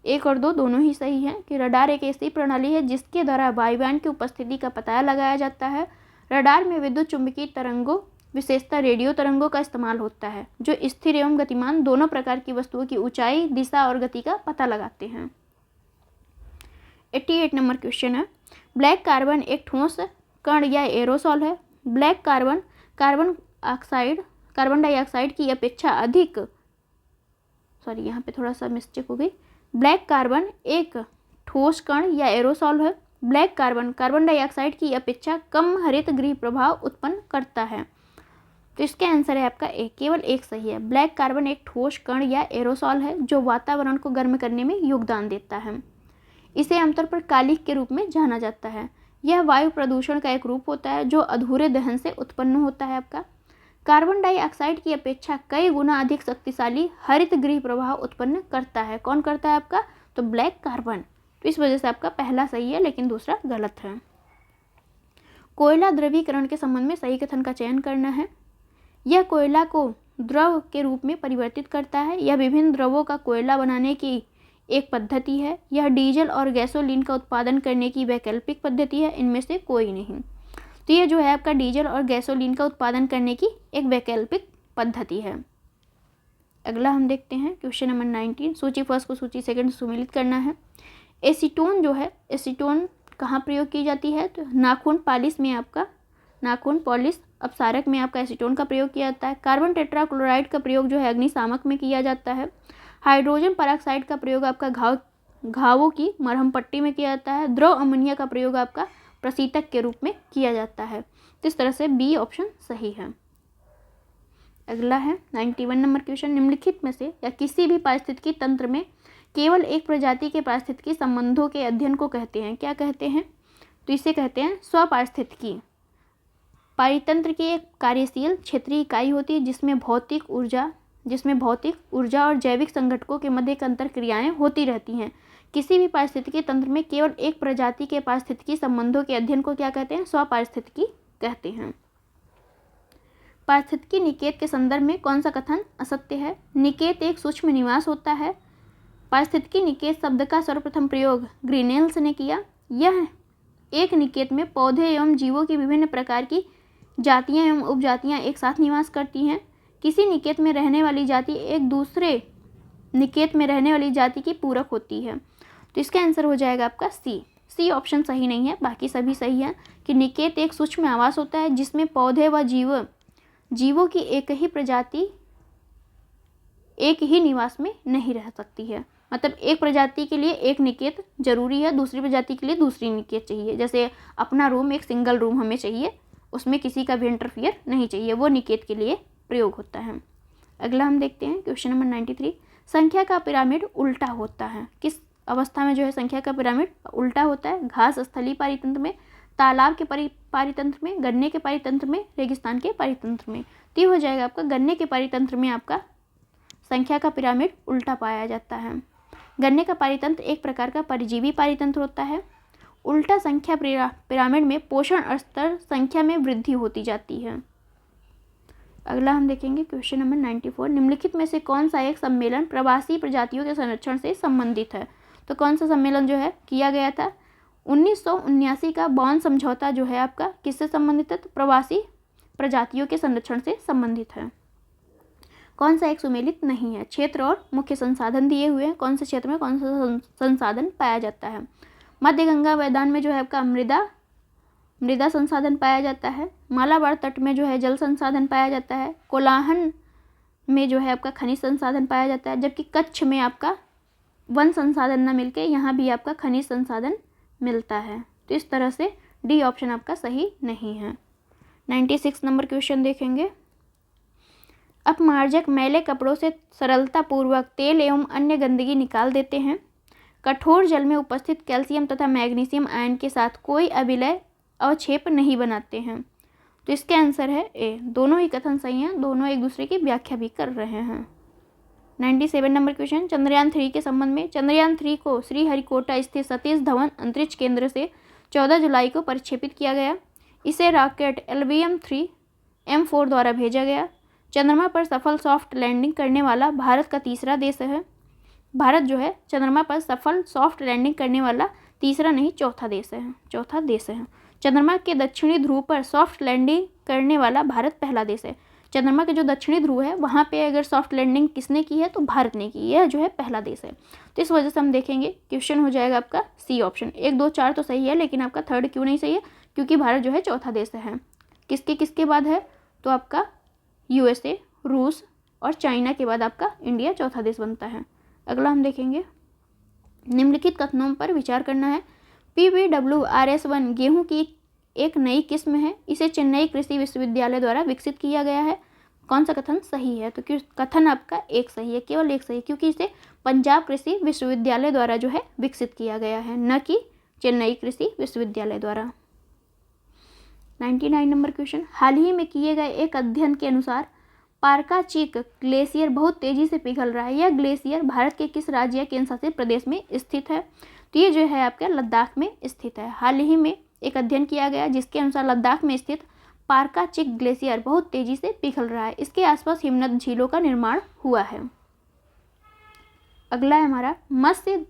1 और 2 दोनों ही सही हैं कि रडार एक ऐसी प्रणाली है जिसके द्वारा वायुयान की उपस्थिति का पता लगाया जाता है। रडार में विद्युत चुंबकीय तरंगों विशेषतः रेडियो तरंगों का इस्तेमाल होता है, जो स्थिर एवं गतिमान दोनों प्रकार की वस्तुओं की ऊंचाई, दिशा और गति का पता लगाते हैं। 88 नंबर क्वेश्चन है, ब्लैक कार्बन एक ठोस कण या एरोसॉल है। ब्लैक कार्बन कार्बन डाइऑक्साइड की अपेक्षा अधिक, यहाँ पे थोड़ा सा मिस्टेक हो गई। ब्लैक कार्बन एक ठोस कण या एरोसॉल है। ब्लैक कार्बन कार्बन डाइऑक्साइड की अपेक्षा कम हरित गृह प्रभाव उत्पन्न करता है। तो इसका आंसर है आपका ए, केवल 1 सही है। ब्लैक कार्बन एक ठोस कण या एरोसॉल है जो वातावरण को गर्म करने में योगदान देता है। इसे आमतौर पर कालिख के रूप में जाना जाता है। यह वायु प्रदूषण का एक रूप होता है जो अधूरे दहन से उत्पन्न होता है। आपका कार्बन डाइऑक्साइड की अपेक्षा कई गुना अधिक शक्तिशाली हरित गृह प्रवाह उत्पन्न करता है। कौन करता है आपका? तो ब्लैक कार्बन। तो इस वजह से आपका पहला सही है लेकिन दूसरा गलत है। कोयला द्रवीकरण के संबंध में सही कथन का चयन करना है। यह कोयला को द्रव के रूप में परिवर्तित करता है। यह विभिन्न द्रवों का कोयला बनाने की एक पद्धति है। यह डीजल और गैसोलीन का उत्पादन करने की वैकल्पिक पद्धति है। इनमें से कोई नहीं। तो ये जो है आपका डीजल और गैसोलीन का उत्पादन करने की एक वैकल्पिक पद्धति है। अगला हम देखते हैं क्वेश्चन नंबर 19। सूची फर्स्ट को सूची सेकंड से सुमेलित करना है। एसीटोन जो है, एसीटोन कहाँ प्रयोग की जाती है? तो नाखून पॉलिश में आपका, नाखून पॉलिश अपसारक में आपका एसीटोन का प्रयोग किया जाता है। कार्बन टेट्राक्लोराइड का प्रयोग जो है अग्निशामक में किया जाता है। हाइड्रोजन पेरोक्साइड का प्रयोग आपका घावों की मरहम पट्टी में किया जाता है। द्रव अमोनिया का प्रयोग आपका प्रशीतक के रूप में किया जाता है। तो इस तरह से बी ऑप्शन सही है। अगला है 91 नंबर क्वेश्चन। निम्नलिखित में से या किसी भी पारिस्थितिकी तंत्र में केवल एक प्रजाति के पारिस्थितिकी संबंधों के अध्ययन को कहते हैं? क्या कहते हैं? तो इसे कहते हैं स्वपारिस्थितिकी। पारितंत्र की एक कार्यशील क्षेत्रीय इकाई होती है जिसमें भौतिक ऊर्जा और जैविक संघटकों के मध्य अंतर क्रियाएं होती रहती हैं। किसी भी पारिस्थितिकी तंत्र में केवल एक प्रजाति के पारिस्थितिकी संबंधों के अध्ययन को क्या कहते हैं? स्वपारिस्थितिकी कहते हैं। पारिस्थितिकी निकेत के संदर्भ में कौन सा कथन असत्य है? निकेत एक सूक्ष्म निवास होता है। पारिस्थितिकी निकेत शब्द का सर्वप्रथम प्रयोग ग्रीनेल्स ने किया। यह एक निकेत में पौधे एवं जीवों की विभिन्न प्रकार की जातियां एवं उपजातियां एक साथ निवास करती हैं। किसी निकेत में रहने वाली जाति एक दूसरे निकेत में रहने वाली जाति की पूरक होती है। तो इसका आंसर हो जाएगा आपका सी ऑप्शन सही नहीं है, बाकी सभी सही है कि निकेत एक सूक्ष्म आवास होता है जिसमें पौधे व जीवों की एक ही प्रजाति एक ही निवास में नहीं रह सकती है। मतलब एक प्रजाति के लिए एक निकेत जरूरी है, दूसरी प्रजाति के लिए दूसरी निकेत चाहिए। जैसे अपना रूम एक सिंगल रूम हमें चाहिए, उसमें किसी का भी इंटरफियर नहीं चाहिए, वो निकेत के लिए प्रयोग होता है। अगला हम देखते हैं क्वेश्चन नंबर 93। संख्या का पिरामिड उल्टा होता है? किस अवस्था में जो है संख्या का पिरामिड उल्टा होता है? घास स्थलीय पारितंत्र में, तालाब के पारितंत्र में, गन्ने के पारितंत्र में, रेगिस्तान के पारितंत्र में। तो ये हो जाएगा आपका गन्ने के पारितंत्र में आपका संख्या का पिरामिड उल्टा पाया जाता है। गन्ने का पारितंत्र एक प्रकार का परजीवी पारितंत्र होता है। उल्टा संख्या पिरामिड में पोषण स्तर संख्या में वृद्धि होती जाती है। अगला हम देखेंगे क्वेश्चन नंबर 94। निम्नलिखित में से कौन सा एक सम्मेलन प्रवासी प्रजातियों के संरक्षण से संबंधित है? तो कौन सा सम्मेलन जो है किया गया था? 1979 का बॉन समझौता जो है आपका किससे संबंधित है? तो प्रवासी प्रजातियों के संरक्षण से संबंधित है। कौन सा एक सुमेलित नहीं है? क्षेत्र और मुख्य संसाधन दिए हुए हैं, कौन से क्षेत्र में कौन सा संसाधन पाया जाता है? मध्य गंगा मैदान में जो है आपका मृदा संसाधन पाया जाता है। मालाबार तट में जो है जल संसाधन पाया जाता है। कोलाहन में जो है आपका खनिज संसाधन पाया जाता है, जबकि कच्छ में आपका वन संसाधन न मिलके यहाँ भी आपका खनिज संसाधन मिलता है। तो इस तरह से डी ऑप्शन आपका सही नहीं है। 96 नंबर क्वेश्चन देखेंगे। अपमार्जक मैले कपड़ों से सरलतापूर्वक तेल एवं अन्य गंदगी निकाल देते हैं। कठोर जल में उपस्थित कैल्शियम तथा मैग्नीशियम आयन के साथ कोई अविलय अवक्षेप नहीं बनाते हैं। तो इसके आंसर है ए। दोनों ही कथन सही हैं, दोनों एक दूसरे की व्याख्या भी कर रहे हैं। 97 नंबर क्वेश्चन। चंद्रयान 3 के संबंध में। चंद्रयान 3 को श्रीहरिकोटा स्थित सतीश धवन अंतरिक्ष केंद्र से 14 जुलाई को प्रक्षेपित किया गया। इसे रॉकेट LVM-3M4 द्वारा भेजा गया। चंद्रमा पर सफल सॉफ्ट लैंडिंग करने वाला भारत का तीसरा देश है। भारत जो है चंद्रमा पर सफल सॉफ्ट लैंडिंग करने वाला तीसरा नहीं चौथा देश है। चंद्रमा के दक्षिणी ध्रुव पर सॉफ्ट लैंडिंग करने वाला भारत पहला देश है। चंद्रमा के जो दक्षिणी ध्रुव है वहाँ पे अगर सॉफ्ट लैंडिंग किसने की है? तो भारत ने की। यह जो है पहला देश है। तो इस वजह से हम देखेंगे क्वेश्चन हो जाएगा आपका सी ऑप्शन। 1, 2, 4 तो सही है, लेकिन आपका थर्ड क्यों नहीं सही है? क्योंकि भारत जो है चौथा देश है। किसके बाद है? तो आपका USA, रूस और चाइना के बाद आपका इंडिया चौथा देश बनता है। अगला हम देखेंगे। निम्नलिखित कथनों पर विचार करना है। PBWRS1 गेहूं की एक नई किस्म है। इसे चेन्नई कृषि विश्वविद्यालय द्वारा विकसित किया गया है। कौन सा कथन सही है? तो कथन आपका एक सही है, केवल एक सही, क्योंकि इसे पंजाब कृषि विश्वविद्यालय द्वारा जो है विकसित किया गया है, न कि चेन्नई कृषि विश्वविद्यालय द्वारा। 99 नंबर क्वेश्चन, हाल ही में किए गए एक अध्ययन के अनुसार पारकाचिक ग्लेशियर बहुत तेजी से पिघल रहा है। यह ग्लेशियर भारत के किस राज्य या केंद्र शासित प्रदेश में स्थित है? तो ये जो है आपके लद्दाख में स्थित है। हाल ही में एक अध्ययन किया गया जिसके अनुसार लद्दाख में स्थित पारकाचिक ग्लेशियर बहुत तेजी से पिघल रहा है। इसके आसपास हिमनद झीलों का निर्माण हुआ है। अगला है हमारा मत्स्य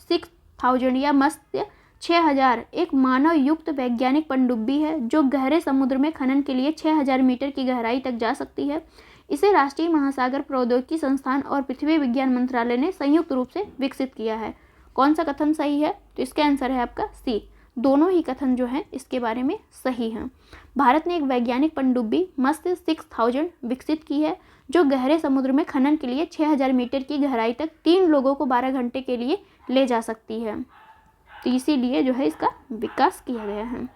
6000 या मत्स्य 6000 एक मानव युक्त वैज्ञानिक पनडुब्बी है जो गहरे समुद्र में खनन के लिए 6000 मीटर की गहराई तक जा सकती है। इसे राष्ट्रीय महासागर प्रौद्योगिकी संस्थान और पृथ्वी विज्ञान मंत्रालय ने संयुक्त रूप से विकसित किया है। कौन सा कथन सही है? तो इसका आंसर है आपका सी। दोनों ही कथन जो हैं इसके बारे में सही हैं। भारत ने एक वैज्ञानिक पनडुब्बी मत्स्य 6000 विकसित की है जो गहरे समुद्र में खनन के लिए 6000 मीटर की गहराई तक 3 लोगों को 12 घंटे के लिए ले जा सकती है। तो इसीलिए जो है इसका विकास किया गया है।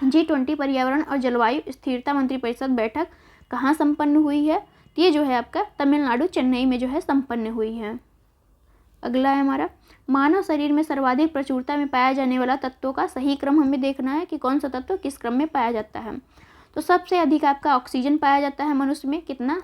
G20 पर्यावरण और जलवायु स्थिरता मंत्रिपरिषद बैठक कहाँ संपन्न हुई है? तो ये जो है आपका तमिलनाडु चेन्नई में जो है संपन्न हुई है। अगला है हमारा मानव शरीर में सर्वाधिक प्रचुरता में पाया जाने वाला तत्वों का सही क्रम हमें देखना है कि कौन सा तत्व किस क्रम में पाया जाता है। तो सबसे अधिक आपका ऑक्सीजन पाया जाता है मनुष्य में, कितना?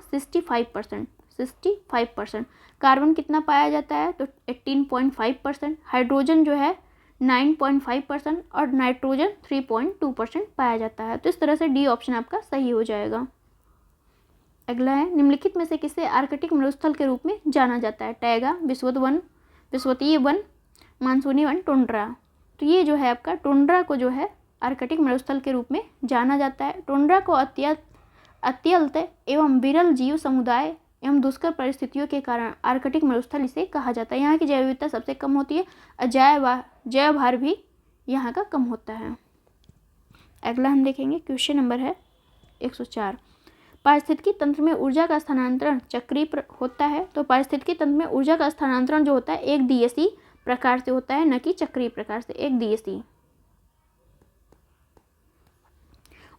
65%। कार्बन कितना पाया जाता है? तो 18.5%। हाइड्रोजन जो है 9.5% और नाइट्रोजन 3.2% पाया जाता है। तो इस तरह से डी ऑप्शन आपका सही हो जाएगा। अगला है निम्नलिखित में से किसे आर्कटिक मरुस्थल के रूप में जाना जाता है? टैगा, विषुवतीय वन, मानसूनी वन, टुंड्रा। तो ये जो है आपका टुंड्रा को जो है आर्कटिक मरुस्थल के रूप में जाना जाता है। टुंड्रा को अत्यल्प एवं विरल जीव समुदाय एवं दुष्कर परिस्थितियों के कारण आर्कटिक मरुस्थल इसे कहा जाता है। यहाँ की जैव विविधता सबसे कम होती है और जैव भार भी यहाँ का कम होता है। अगला हम देखेंगे क्वेश्चन नंबर है 104। पारिस्थितिकी तंत्र में ऊर्जा का स्थानांतरण चक्रीय होता है। तो पारिस्थितिकी तंत्र में ऊर्जा का स्थानांतरण जो होता है एक दिवसीय प्रकार से होता है, न कि चक्रीय प्रकार से, एक दिवसीय।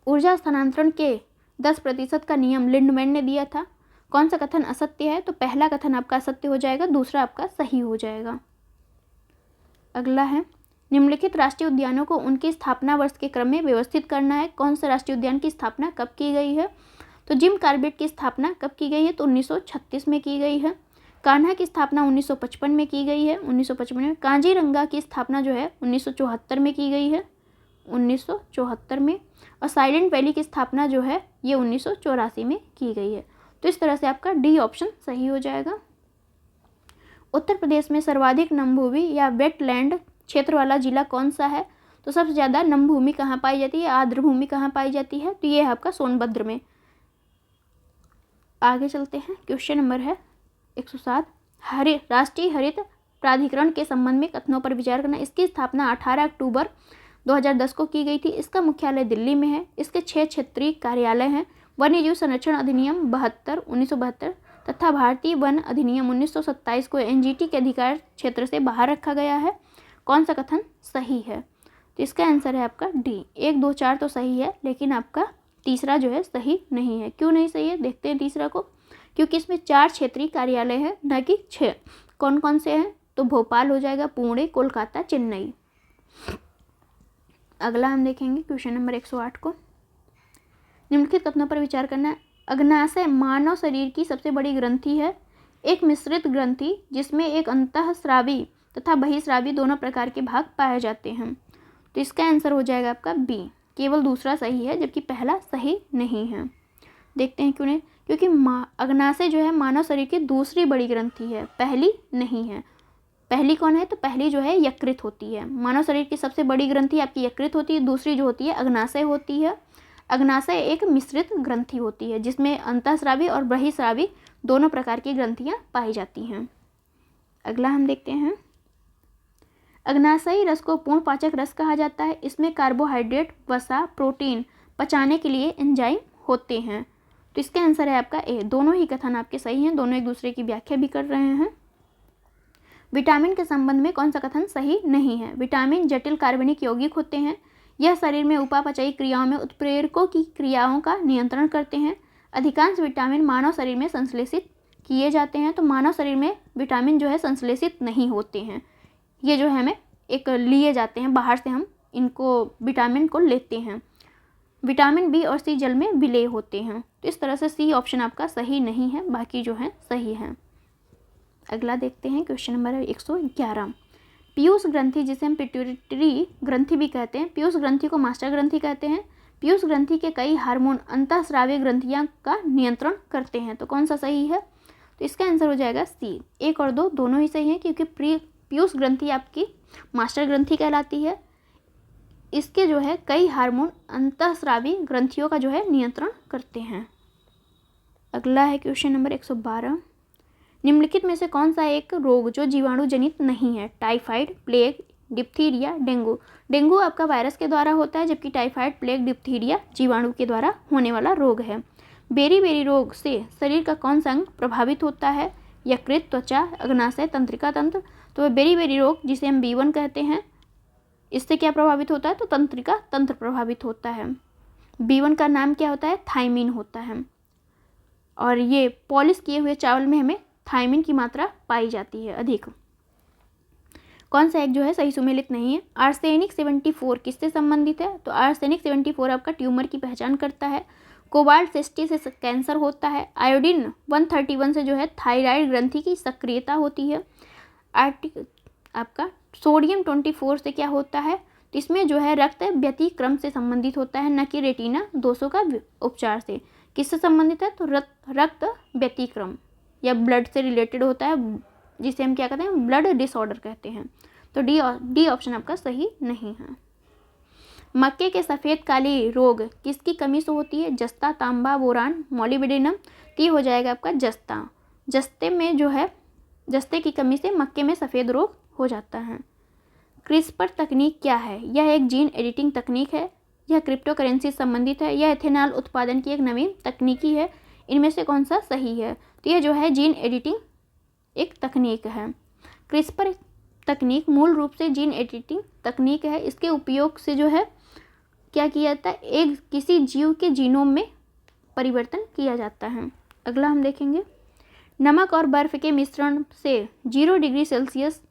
ऊर्जा स्थानांतरण के 10% का नियम लिंडमैन ने दिया था। कौन सा कथन असत्य है? तो पहला कथन आपका असत्य हो जाएगा, दूसरा आपका सही हो जाएगा। अगला है निम्नलिखित राष्ट्रीय उद्यानों को उनकी स्थापना वर्ष के क्रम में व्यवस्थित करना है। कौन सा राष्ट्रीय उद्यान की स्थापना कब की गई है? तो जिम कॉर्बेट की स्थापना कब की गई है? तो 1936 में की गई है। कान्हा की स्थापना 1955 में की गई है, 1955 में। कांजीरंगा की स्थापना जो है 1974 में की गई है, 1974 में। और साइलेंट वैली की स्थापना जो है ये 1984 में की गई है। तो इस तरह से आपका डी ऑप्शन सही हो जाएगा। उत्तर प्रदेश में सर्वाधिक नमभूमि या वेटलैंड क्षेत्र वाला जिला कौन सा है? तो सबसे ज़्यादा नमभूमि कहाँ पाई जाती है, आर्द्र भूमि कहाँ पाई जाती है? तो ये है आपका सोनभद्र में। आगे चलते हैं, क्वेश्चन नंबर है 107। राष्ट्रीय हरित प्राधिकरण के संबंध में कथनों पर विचार करना। इसकी स्थापना 18 अक्टूबर 2010 को की गई थी। इसका मुख्यालय दिल्ली में है। इसके 6 क्षेत्रीय कार्यालय हैं। वन्यजीव संरक्षण अधिनियम 1972 तथा भारतीय वन अधिनियम 1927 को एनजीटी के अधिकार क्षेत्र से बाहर रखा गया है। कौन सा कथन सही है? तो इसका आंसर है आपका डी। 1, 2, 4 तो सही है, लेकिन आपका तीसरा जो है सही नहीं है। क्यों नहीं सही है देखते हैं तीसरा को। क्योंकि इसमें 4 क्षेत्रीय कार्यालय हैं, न कि 6। कौन कौन से हैं? तो भोपाल हो जाएगा, पुणे, कोलकाता, चेन्नई। अगला हम देखेंगे क्वेश्चन नंबर 108 को। निम्नलिखित कथनों पर विचार करना है। अग्नाशय मानव शरीर की सबसे बड़ी ग्रंथि है, एक मिश्रित ग्रंथि जिसमें एक अंतःस्रावी तथा बहिस्रावी दोनों प्रकार के भाग पाए जाते हैं। तो इसका आंसर हो जाएगा आपका बी। केवल दूसरा सही है जबकि पहला सही नहीं है। देखते हैं क्यों नहीं। क्योंकि अग्नाशय जो है मानव शरीर की दूसरी बड़ी ग्रंथि है, पहली नहीं है। पहली कौन है? तो पहली जो है यकृत होती है। मानव शरीर की सबसे बड़ी ग्रंथि आपकी यकृत होती है, दूसरी जो होती है अग्नाशय होती है। अग्नाशय एक मिश्रित ग्रंथि होती है जिसमें अंतःस्रावी और बहिस्रावी दोनों प्रकार की ग्रंथियां पाई जाती हैं। अगला हम देखते हैं। अग्नाशयी रस को पूर्ण पाचक रस कहा जाता है। इसमें कार्बोहाइड्रेट, वसा, प्रोटीन पचाने के लिए एंजाइम होते हैं। तो इसका आंसर है आपका ए। दोनों ही कथन आपके सही हैं, दोनों एक दूसरे की व्याख्या भी कर रहे हैं। विटामिन के संबंध में कौन सा कथन सही नहीं है? विटामिन जटिल कार्बनिक यौगिक होते हैं। यह शरीर में उपापचयी क्रियाओं में उत्प्रेरकों की क्रियाओं का नियंत्रण करते हैं। अधिकांश विटामिन मानव शरीर में संश्लेषित किए जाते हैं। तो मानव शरीर में विटामिन जो है संश्लेषित नहीं होते हैं। ये जो है हमें एक लिए जाते हैं बाहर से, हम इनको विटामिन को लेते हैं। विटामिन बी और सी जल में विलेय होते हैं। तो इस तरह से सी ऑप्शन आपका सही नहीं है, बाकी जो है सही है। अगला देखते हैं, क्वेश्चन नंबर 111। पीयूष ग्रंथि, जिसे हम पिट्यूटरी ग्रंथि भी कहते हैं, पीयूष ग्रंथि को मास्टर ग्रंथि कहते हैं। पीयूष ग्रंथि के कई हार्मोन अंतःस्रावी ग्रंथियां का नियंत्रण करते हैं। तो कौन सा सही है? तो इसका आंसर हो जाएगा सी। 1 और 2 दोनों ही सही हैं, क्योंकि पीयूष ग्रंथि आपकी मास्टर ग्रंथि कहलाती है। इसके जो है कई हार्मोन अंतःस्रावी ग्रंथियों का जो है नियंत्रण करते हैं। अगला है क्वेश्चन नंबर 112। निम्नलिखित में से कौन सा एक रोग जो जीवाणु जनित नहीं है? Typhoid, plague, diphtheria, dengue. Dengue आपका वायरस के द्वारा होता है, जबकि टाइफाइड, प्लेग, डिप्थीरिया जीवाणु के द्वारा होने वाला रोग है। बेरी रोग से शरीर का कौन सा अंग प्रभावित होता है? यकृत, त्वचा, अग्नाशय, तंत्रिका तंत्र। तो बेरी रोग, जिसे हम B1 कहते हैं, इससे क्या प्रभावित होता है? तो तंत्रिका तंत्र प्रभावित होता है। B1 का नाम क्या होता है? थायमीन होता है। और ये पॉलिश किए हुए चावल में हमें थायमीन की मात्रा पाई जाती है अधिक। कौन सा एक जो है सही सुमेलित नहीं है? आर्सेनिक 74 किससे संबंधित है? तो आर्सेनिक 74 आपका ट्यूमर की पहचान करता है। कोबाल्ट 60 से कैंसर होता है। आयोडीन 131 से जो है थायराइड ग्रंथि की सक्रियता होती है। आपका सोडियम 24 से क्या होता है? तो इसमें जो है रक्त व्यतिक्रम से संबंधित होता है, न कि रेटिना दोषों का उपचार से। किससे संबंधित है? तो रक्त व्यतिक्रम या ब्लड से रिलेटेड होता है, जिसे हम क्या कहते हैं? ब्लड डिसऑर्डर कहते हैं। तो डी ऑप्शन आपका सही नहीं है। मक्के के सफ़ेद काली रोग किसकी कमी से होती है? जस्ता, तांबा, बोरान, मॉलिब्डेनम। तो ये हो जाएगा आपका जस्ता। जस्ते में जो है जस्ते की कमी से मक्के में सफ़ेद रोग हो जाता है। क्रिस्पर तकनीक क्या है? यह एक जीन एडिटिंग तकनीक है, यह क्रिप्टो करेंसी से संबंधित है, यह एथेनॉल उत्पादन की एक नवीन तकनीकी है। इनमें से कौन सा सही है? तो यह जो है जीन एडिटिंग एक तकनीक है। क्रिस्पर तकनीक मूल रूप से जीन एडिटिंग तकनीक है। इसके उपयोग से जो है क्या किया जाता है? एक किसी जीव के जीनोम में परिवर्तन किया जाता है। अगला हम देखेंगे, नमक और बर्फ़ के मिश्रण से 0 डिग्री सेल्सियस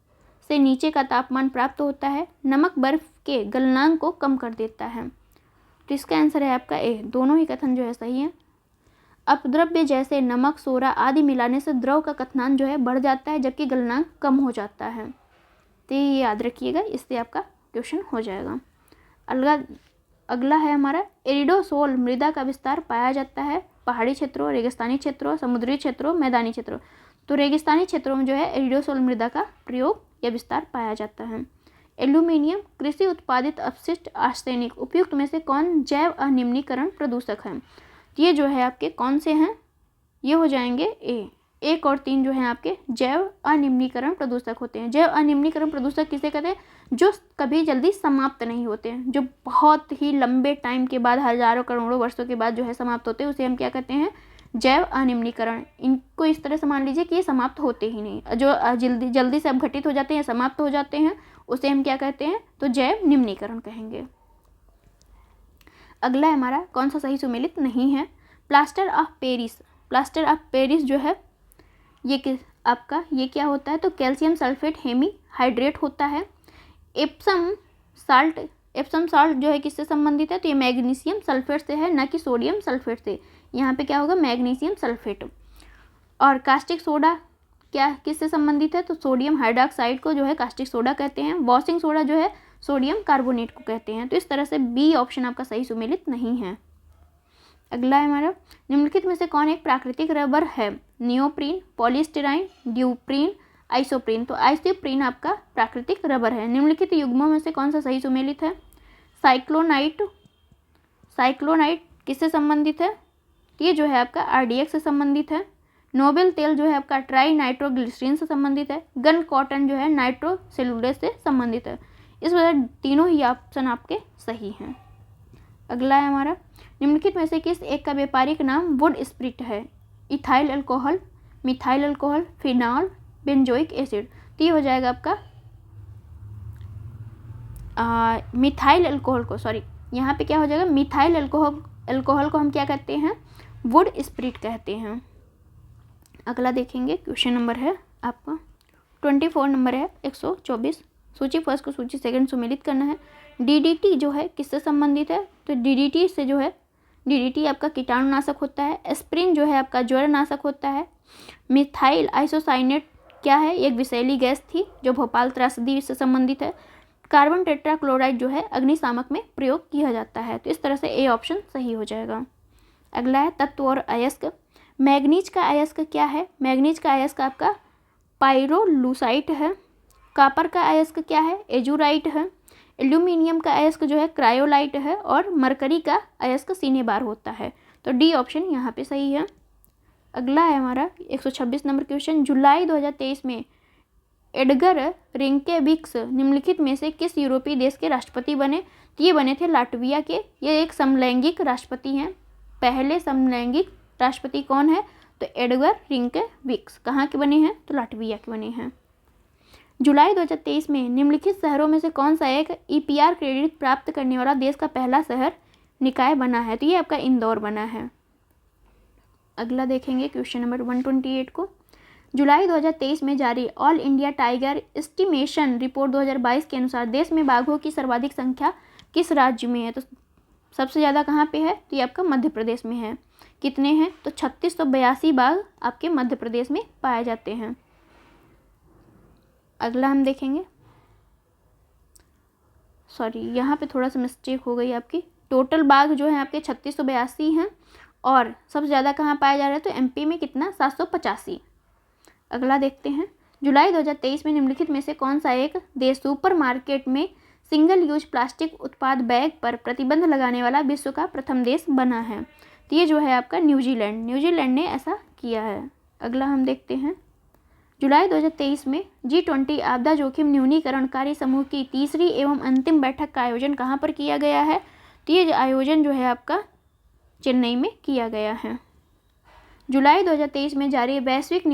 से नीचे का तापमान प्राप्त होता है। नमक बर्फ़ के गलनांक को कम कर देता है। तो इसका आंसर है आपका ए। दोनों ही कथन जो है सही है। अपद्रव्य जैसे नमक, सोडा आदि मिलाने से द्रव का कथनांक जो है बढ़ जाता है, जबकि गलनांक कम हो जाता है। तो ये याद रखिएगा, इससे आपका क्वेश्चन हो जाएगा। अगला है हमारा, एरिडोसोल मृदा का विस्तार पाया जाता है पहाड़ी क्षेत्रों, रेगिस्तानी क्षेत्रों, समुद्री क्षेत्रों, मैदानी क्षेत्रों। तो रेगिस्तानी क्षेत्रों में जो है एरिडोसोल मृदा का प्रयोग या विस्तार पाया जाता है। एल्यूमिनियम कृषि उत्पादित अपशिष्ट आर्सेनिक उपयुक्त में से कौन जैव अनिम्नीकरण प्रदूषक है? ये जो है आपके कौन से हैं? ये हो जाएंगे ए। 1 और 3 जो हैं आपके जैव अनिम्नीकरण प्रदूषक होते हैं। जैव अनिम्नीकरण प्रदूषक किसे कहते हैं? जो कभी जल्दी समाप्त नहीं होते हैं, जो बहुत ही लंबे टाइम के बाद, हजारों करोड़ों वर्षों के बाद जो है समाप्त होते हैं, उसे हम क्या कहते हैं? जैव अनिम्नीकरण। इनको इस तरह से मान लीजिए कि ये समाप्त होते ही नहीं, जो जल्दी से अपघटित हो जाते हैं, समाप्त हो जाते हैं, उसे हम क्या कहते हैं? तो जैव निम्नीकरण कहेंगे। अगला हमारा कौन सा सही सुमेलित नहीं है? Plaster of Paris. Plaster of Paris जो है ये आपका ये क्या होता है? तो कैल्शियम सल्फेट हेमी हाइड्रेट होता है। एप्सम साल्ट जो है किससे संबंधित है? तो ये मैग्नीशियम सल्फेट से है, न कि सोडियम सल्फेट से। यहाँ पे क्या होगा? Magnesium sulphate. और कास्टिक सोडा क्या किससे संबंधित है? तो सोडियम हाइड्रोक्साइड को जो है कास्टिक सोडा कहते हैं। वॉशिंग सोडा जो है सोडियम कार्बोनेट को कहते हैं। तो इस तरह से बी ऑप्शन आपका सही सुमेलित नहीं है। अगला है हमारा, निम्नलिखित में से कौन एक प्राकृतिक रबर है? Neoprene, polystyrene, duprene, isoprene. तो आइसोप्रीन आपका प्राकृतिक रबर है। निम्नलिखित युग्मों में से कौन सा सही सुमेलित है? साइक्लोनाइट किससे संबंधित है? ये जो है आपका RDX से संबंधित है। नोबेल तेल जो है आपका ट्राई नाइट्रोग्लिसरीन से संबंधित है। गन कॉटन जो है नाइट्रोसेलुलोज से संबंधित है। इस वजह तीनों ही ऑप्शन आपके सही हैं। अगला है हमारा, निम्नलिखित में से किस एक का व्यापारिक नाम वुड स्प्रिट है? Ethyl alcohol, methyl alcohol, phenol, benzoic acid. तो ये हो जाएगा आपका मिथाइल अल्कोहल को, सॉरी यहाँ पे क्या हो जाएगा? मिथाइल अल्कोहल को हम क्या कहते हैं? वुड स्प्रिट कहते हैं। अगला देखेंगे, क्वेश्चन नंबर है आपका 24 नंबर है 124। सूची फर्स्ट को सूची सेकंड सुमेलित करना है। DDT जो है किससे संबंधित है, तो DDT से जो है DDT आपका कीटाणुनाशक होता है। एस्प्रिन जो है आपका ज्वरनाशक होता है। मिथाइल आइसोसाइनेट क्या है, एक विषैली गैस थी जो भोपाल त्रासदी से संबंधित है। कार्बन टेट्राक्लोराइड जो है अग्निशामक में प्रयोग किया जाता है। तो इस तरह से ए ऑप्शन सही हो जाएगा। अगला है तत्व और अयस्क। मैग्नीज का अयस्क क्या है, मैग्नीज का अयस्क आपका पाइरोलूसाइट है। कॉपर का अयस्क क्या है, एजुराइट है। एल्यूमिनियम का अयस्क जो है क्रायोलाइट है। और मरकरी का अयस्क सीनेबार होता है। तो डी ऑप्शन यहाँ पे सही है। अगला है हमारा 126 नंबर क्वेश्चन। जुलाई 2023 में एडगर रिंकेविक्स निम्नलिखित में से किस यूरोपीय देश के राष्ट्रपति बने, तो ये बने थे लाटविया के। ये एक समलैंगिक राष्ट्रपति हैं। पहले समलैंगिक राष्ट्रपति कौन है, तो एडगर रिंकेविक्स। कहाँ के बने हैं, तो लाटविया के बने हैं। जुलाई 2023 में निम्नलिखित शहरों में से कौन सा एक EPR क्रेडिट प्राप्त करने वाला देश का पहला शहर निकाय बना है, तो ये आपका इंदौर बना है। अगला देखेंगे क्वेश्चन नंबर 128 को। जुलाई 2023 में जारी all India tiger estimation report 2022 के अनुसार देश में बाघों की सर्वाधिक संख्या किस राज्य में है, तो सबसे ज़्यादा कहाँ पे है, तो ये आपका मध्य प्रदेश में है। कितने हैं, तो 3682 बाघ आपके मध्य प्रदेश में पाए जाते हैं। अगला हम देखेंगे, सॉरी यहाँ पे थोड़ा सा मिस्टेक हो गई आपकी। टोटल बाघ जो है आपके 3682 हैं और सबसे ज़्यादा कहाँ पाया जा रहा है, तो MP में कितना, 785। अगला देखते हैं। जुलाई 2023 में निम्नलिखित में से कौन सा एक देश सुपरमार्केट में सिंगल यूज प्लास्टिक उत्पाद बैग पर प्रतिबंध लगाने वाला विश्व का प्रथम देश बना है, तो ये जो है आपका न्यूजीलैंड। न्यूजीलैंड ने ऐसा किया है। अगला हम देखते हैं। जुलाई 2023 में G20 आपदा जोखिम न्यूनीकरणकारी समूह की तीसरी एवं अंतिम बैठक का आयोजन कहाँ पर किया गया है, तो ये आयोजन जो है आपका चेन्नई में किया गया है। जुलाई 2023 में जारी वैश्विक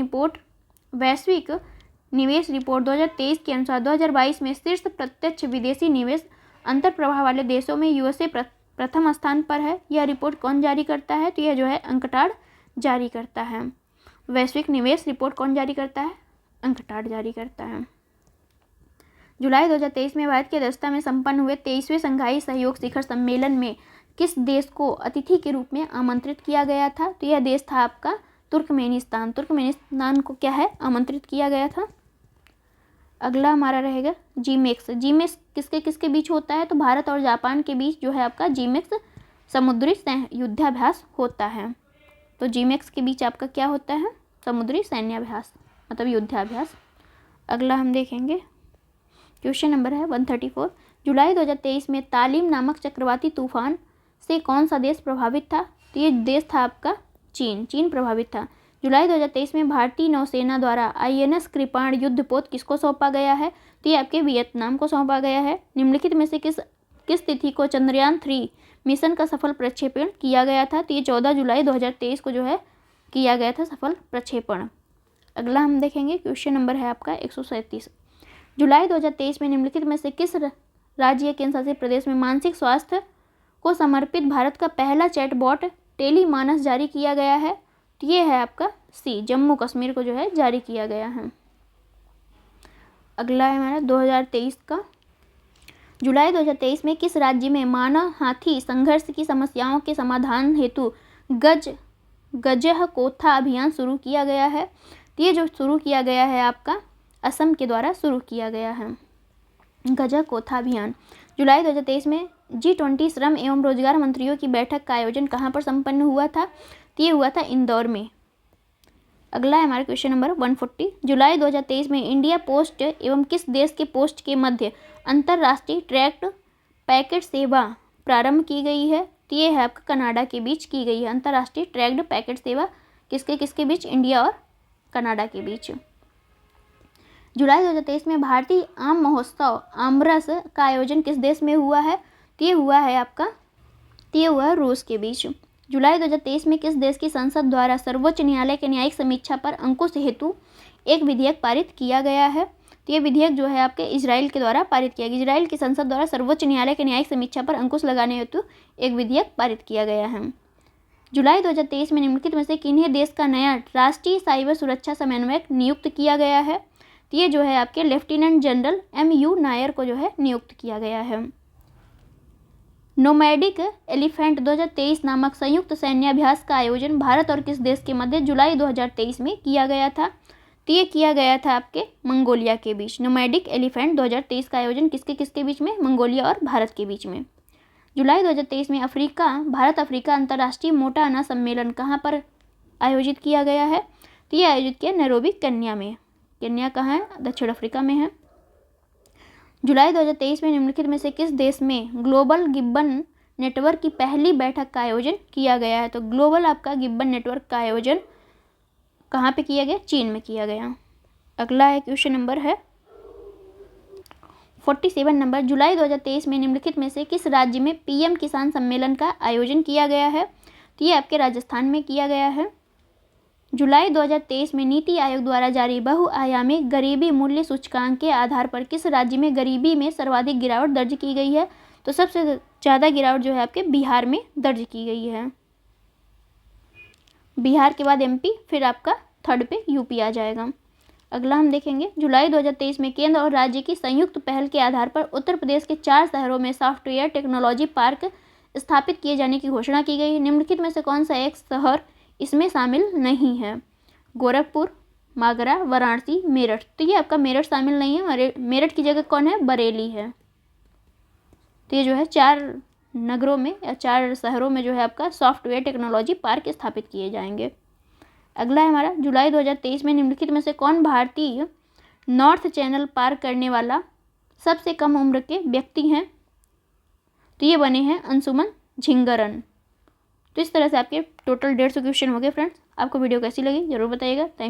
निवेश रिपोर्ट 2023 के अनुसार 2022 में शीर्ष प्रत्यक्ष विदेशी निवेश अंतर प्रभाव वाले देशों में USA प्रथम स्थान पर है। यह रिपोर्ट कौन जारी करता है, तो यह जो है अंकटाड जारी करता है। वैश्विक निवेश रिपोर्ट कौन जारी करता है, अंकटाड जारी करता है। जुलाई 2023 में भारत की अध्यक्षता में संपन्न हुए 23वें संघाई सहयोग शिखर सम्मेलन में किस देश को अतिथि के रूप में आमंत्रित किया गया था, तो यह देश था आपका तुर्कमेनिस्तान। तुर्कमेनिस्तान को क्या है, आमंत्रित किया गया था। अगला हमारा रहेगा जीमेक्स। जीमेक्स किसके किसके बीच होता है, तो भारत और जापान के बीच जो है आपका जीमेक्स समुद्री युद्धाभ्यास होता है। तो जीमेक्स के बीच आपका क्या होता है, समुद्री सैन्याभ्यास मतलब युद्धाभ्यास। अगला हम देखेंगे क्वेश्चन नंबर है 134। जुलाई 2023 में तालीम नामक चक्रवाती तूफान से कौन सा देश प्रभावित था, तो ये देश था आपका चीन। चीन प्रभावित था। जुलाई 2023 में भारतीय नौसेना द्वारा INS कृपाण युद्धपोत किसको सौंपा गया है, तो ये आपके वियतनाम को सौंपा गया है। निम्नलिखित में से किस तिथि को चंद्रयान 3 मिशन का सफल प्रक्षेपण किया गया था, तो ये 14 जुलाई 2023 को जो है किया गया था सफल प्रक्षेपण। अगला हम देखेंगे क्वेश्चन नंबर है आपका 137। जुलाई 2023 में निम्नलिखित में से किस राज्य या केंद्र शासित प्रदेश में मानसिक स्वास्थ्य को समर्पित भारत का पहला चैटबॉट टेलीमानस जारी किया गया है, तो ये है आपका C, जम्मू कश्मीर को जो है जारी किया गया है। अगला है हमारा 2023 का। जुलाई 2023 में किस राज्य में मानव हाथी संघर्ष की समस्याओं के समाधान हेतु गजह कोथा अभियान शुरू किया गया है, तो ये जो शुरू किया गया है आपका असम के द्वारा शुरू किया गया है गजह कोथा अभियान। जुलाई 2023 में G20 श्रम एवं रोजगार मंत्रियों की बैठक का आयोजन कहाँ पर संपन्न हुआ था, तो ये हुआ था इंदौर में। अगला है हमारा क्वेश्चन नंबर 140। जुलाई 2023 में इंडिया पोस्ट एवं किस देश के पोस्ट के मध्य अंतर्राष्ट्रीय ट्रैक्ट पैकेट सेवा प्रारंभ की गई है, तो ये है आपका कनाडा के बीच की गई है। अंतर्राष्ट्रीय ट्रैक्ड पैकेट सेवा किसके बीच, इंडिया और कनाडा के बीच। जुलाई 2023 में भारतीय आम महोत्सव आमरस का आयोजन किस देश में हुआ है, तो ये हुआ है रूस के बीच। जुलाई 2023 में किस देश की संसद द्वारा सर्वोच्च न्यायालय के न्यायिक समीक्षा पर अंकुश हेतु एक विधेयक पारित किया गया है, तो ये विधेयक जो है आपके इजराइल के द्वारा पारित किया गया। इजराइल की संसद द्वारा सर्वोच्च न्यायालय के न्यायिक समीक्षा पर अंकुश लगाने हेतु एक विधेयक पारित किया गया है। जुलाई 2023 में निम्नलिखित में से किन्हीं देश का नया राष्ट्रीय साइबर सुरक्षा समन्वयक नियुक्त किया गया है, तो ये जो है आपके लेफ्टिनेंट जनरल MU नायर को जो है नियुक्त किया गया है। नोमैडिक एलिफेंट 2023 नामक संयुक्त सैन्याभ्यास का आयोजन भारत और किस देश के मध्य जुलाई 2023 में किया गया था? तो ये किया गया था आपके मंगोलिया के बीच। नोमैडिक एलिफेंट 2023 का आयोजन किसके किसके बीच में? मंगोलिया और भारत के बीच में। जुलाई 2023 में भारत अफ्रीका अंतर्राष्ट्रीय मोटा अनाज सम्मेलन कहाँ पर आयोजित किया गया है? तो ये आयोजित किया नैरोबी केन्या में। केन्या कहाँ है? दक्षिण अफ्रीका में है। जुलाई 2023 में निम्नलिखित में से किस देश में ग्लोबल गिब्बन नेटवर्क की पहली बैठक का आयोजन किया गया है? तो ग्लोबल आपका गिब्बन नेटवर्क का आयोजन कहाँ पे किया गया? चीन में किया गया। अगला है क्वेश्चन नंबर है 47 नंबर, जुलाई 2023 में निम्नलिखित में से किस राज्य में पीएम किसान सम्मेलन का आयोजन किया गया है? तो ये आपके राजस्थान में किया गया है। जुलाई 2023 में नीति आयोग द्वारा जारी बहुआयामी गरीबी मूल्य सूचकांक के आधार पर किस राज्य में गरीबी में सर्वाधिक गिरावट दर्ज की गई है? तो सबसे ज़्यादा गिरावट जो है आपके बिहार में दर्ज की गई है। बिहार के बाद एमपी, फिर आपका थर्ड पे यूपी आ जाएगा। अगला हम देखेंगे, जुलाई 2023 में केंद्र और राज्य की संयुक्त पहल के आधार पर उत्तर प्रदेश के 4 शहरों में सॉफ्टवेयर टेक्नोलॉजी पार्क स्थापित किए जाने की घोषणा की गई है। निम्नलिखित में से कौन सा एक शहर इसमें शामिल नहीं है? गोरखपुर, मागरा, वाराणसी, मेरठ। तो ये आपका मेरठ शामिल नहीं है। मेरठ की जगह कौन है? बरेली है। तो ये जो है 4 नगरों में या 4 शहरों में जो है आपका सॉफ्टवेयर टेक्नोलॉजी पार्क स्थापित किए जाएंगे। अगला है हमारा, जुलाई 2023 में निम्नलिखित में से कौन भारतीय नॉर्थ चैनल पार करने वाला सबसे कम उम्र के व्यक्ति हैं? तो ये बने हैं अंशुमन झिंगरन। तो इस तरह से आपके टोटल 150 क्वेश्चन हो गए फ्रेंड्स। आपको वीडियो कैसी लगी जरूर बताइएगा। Thank you.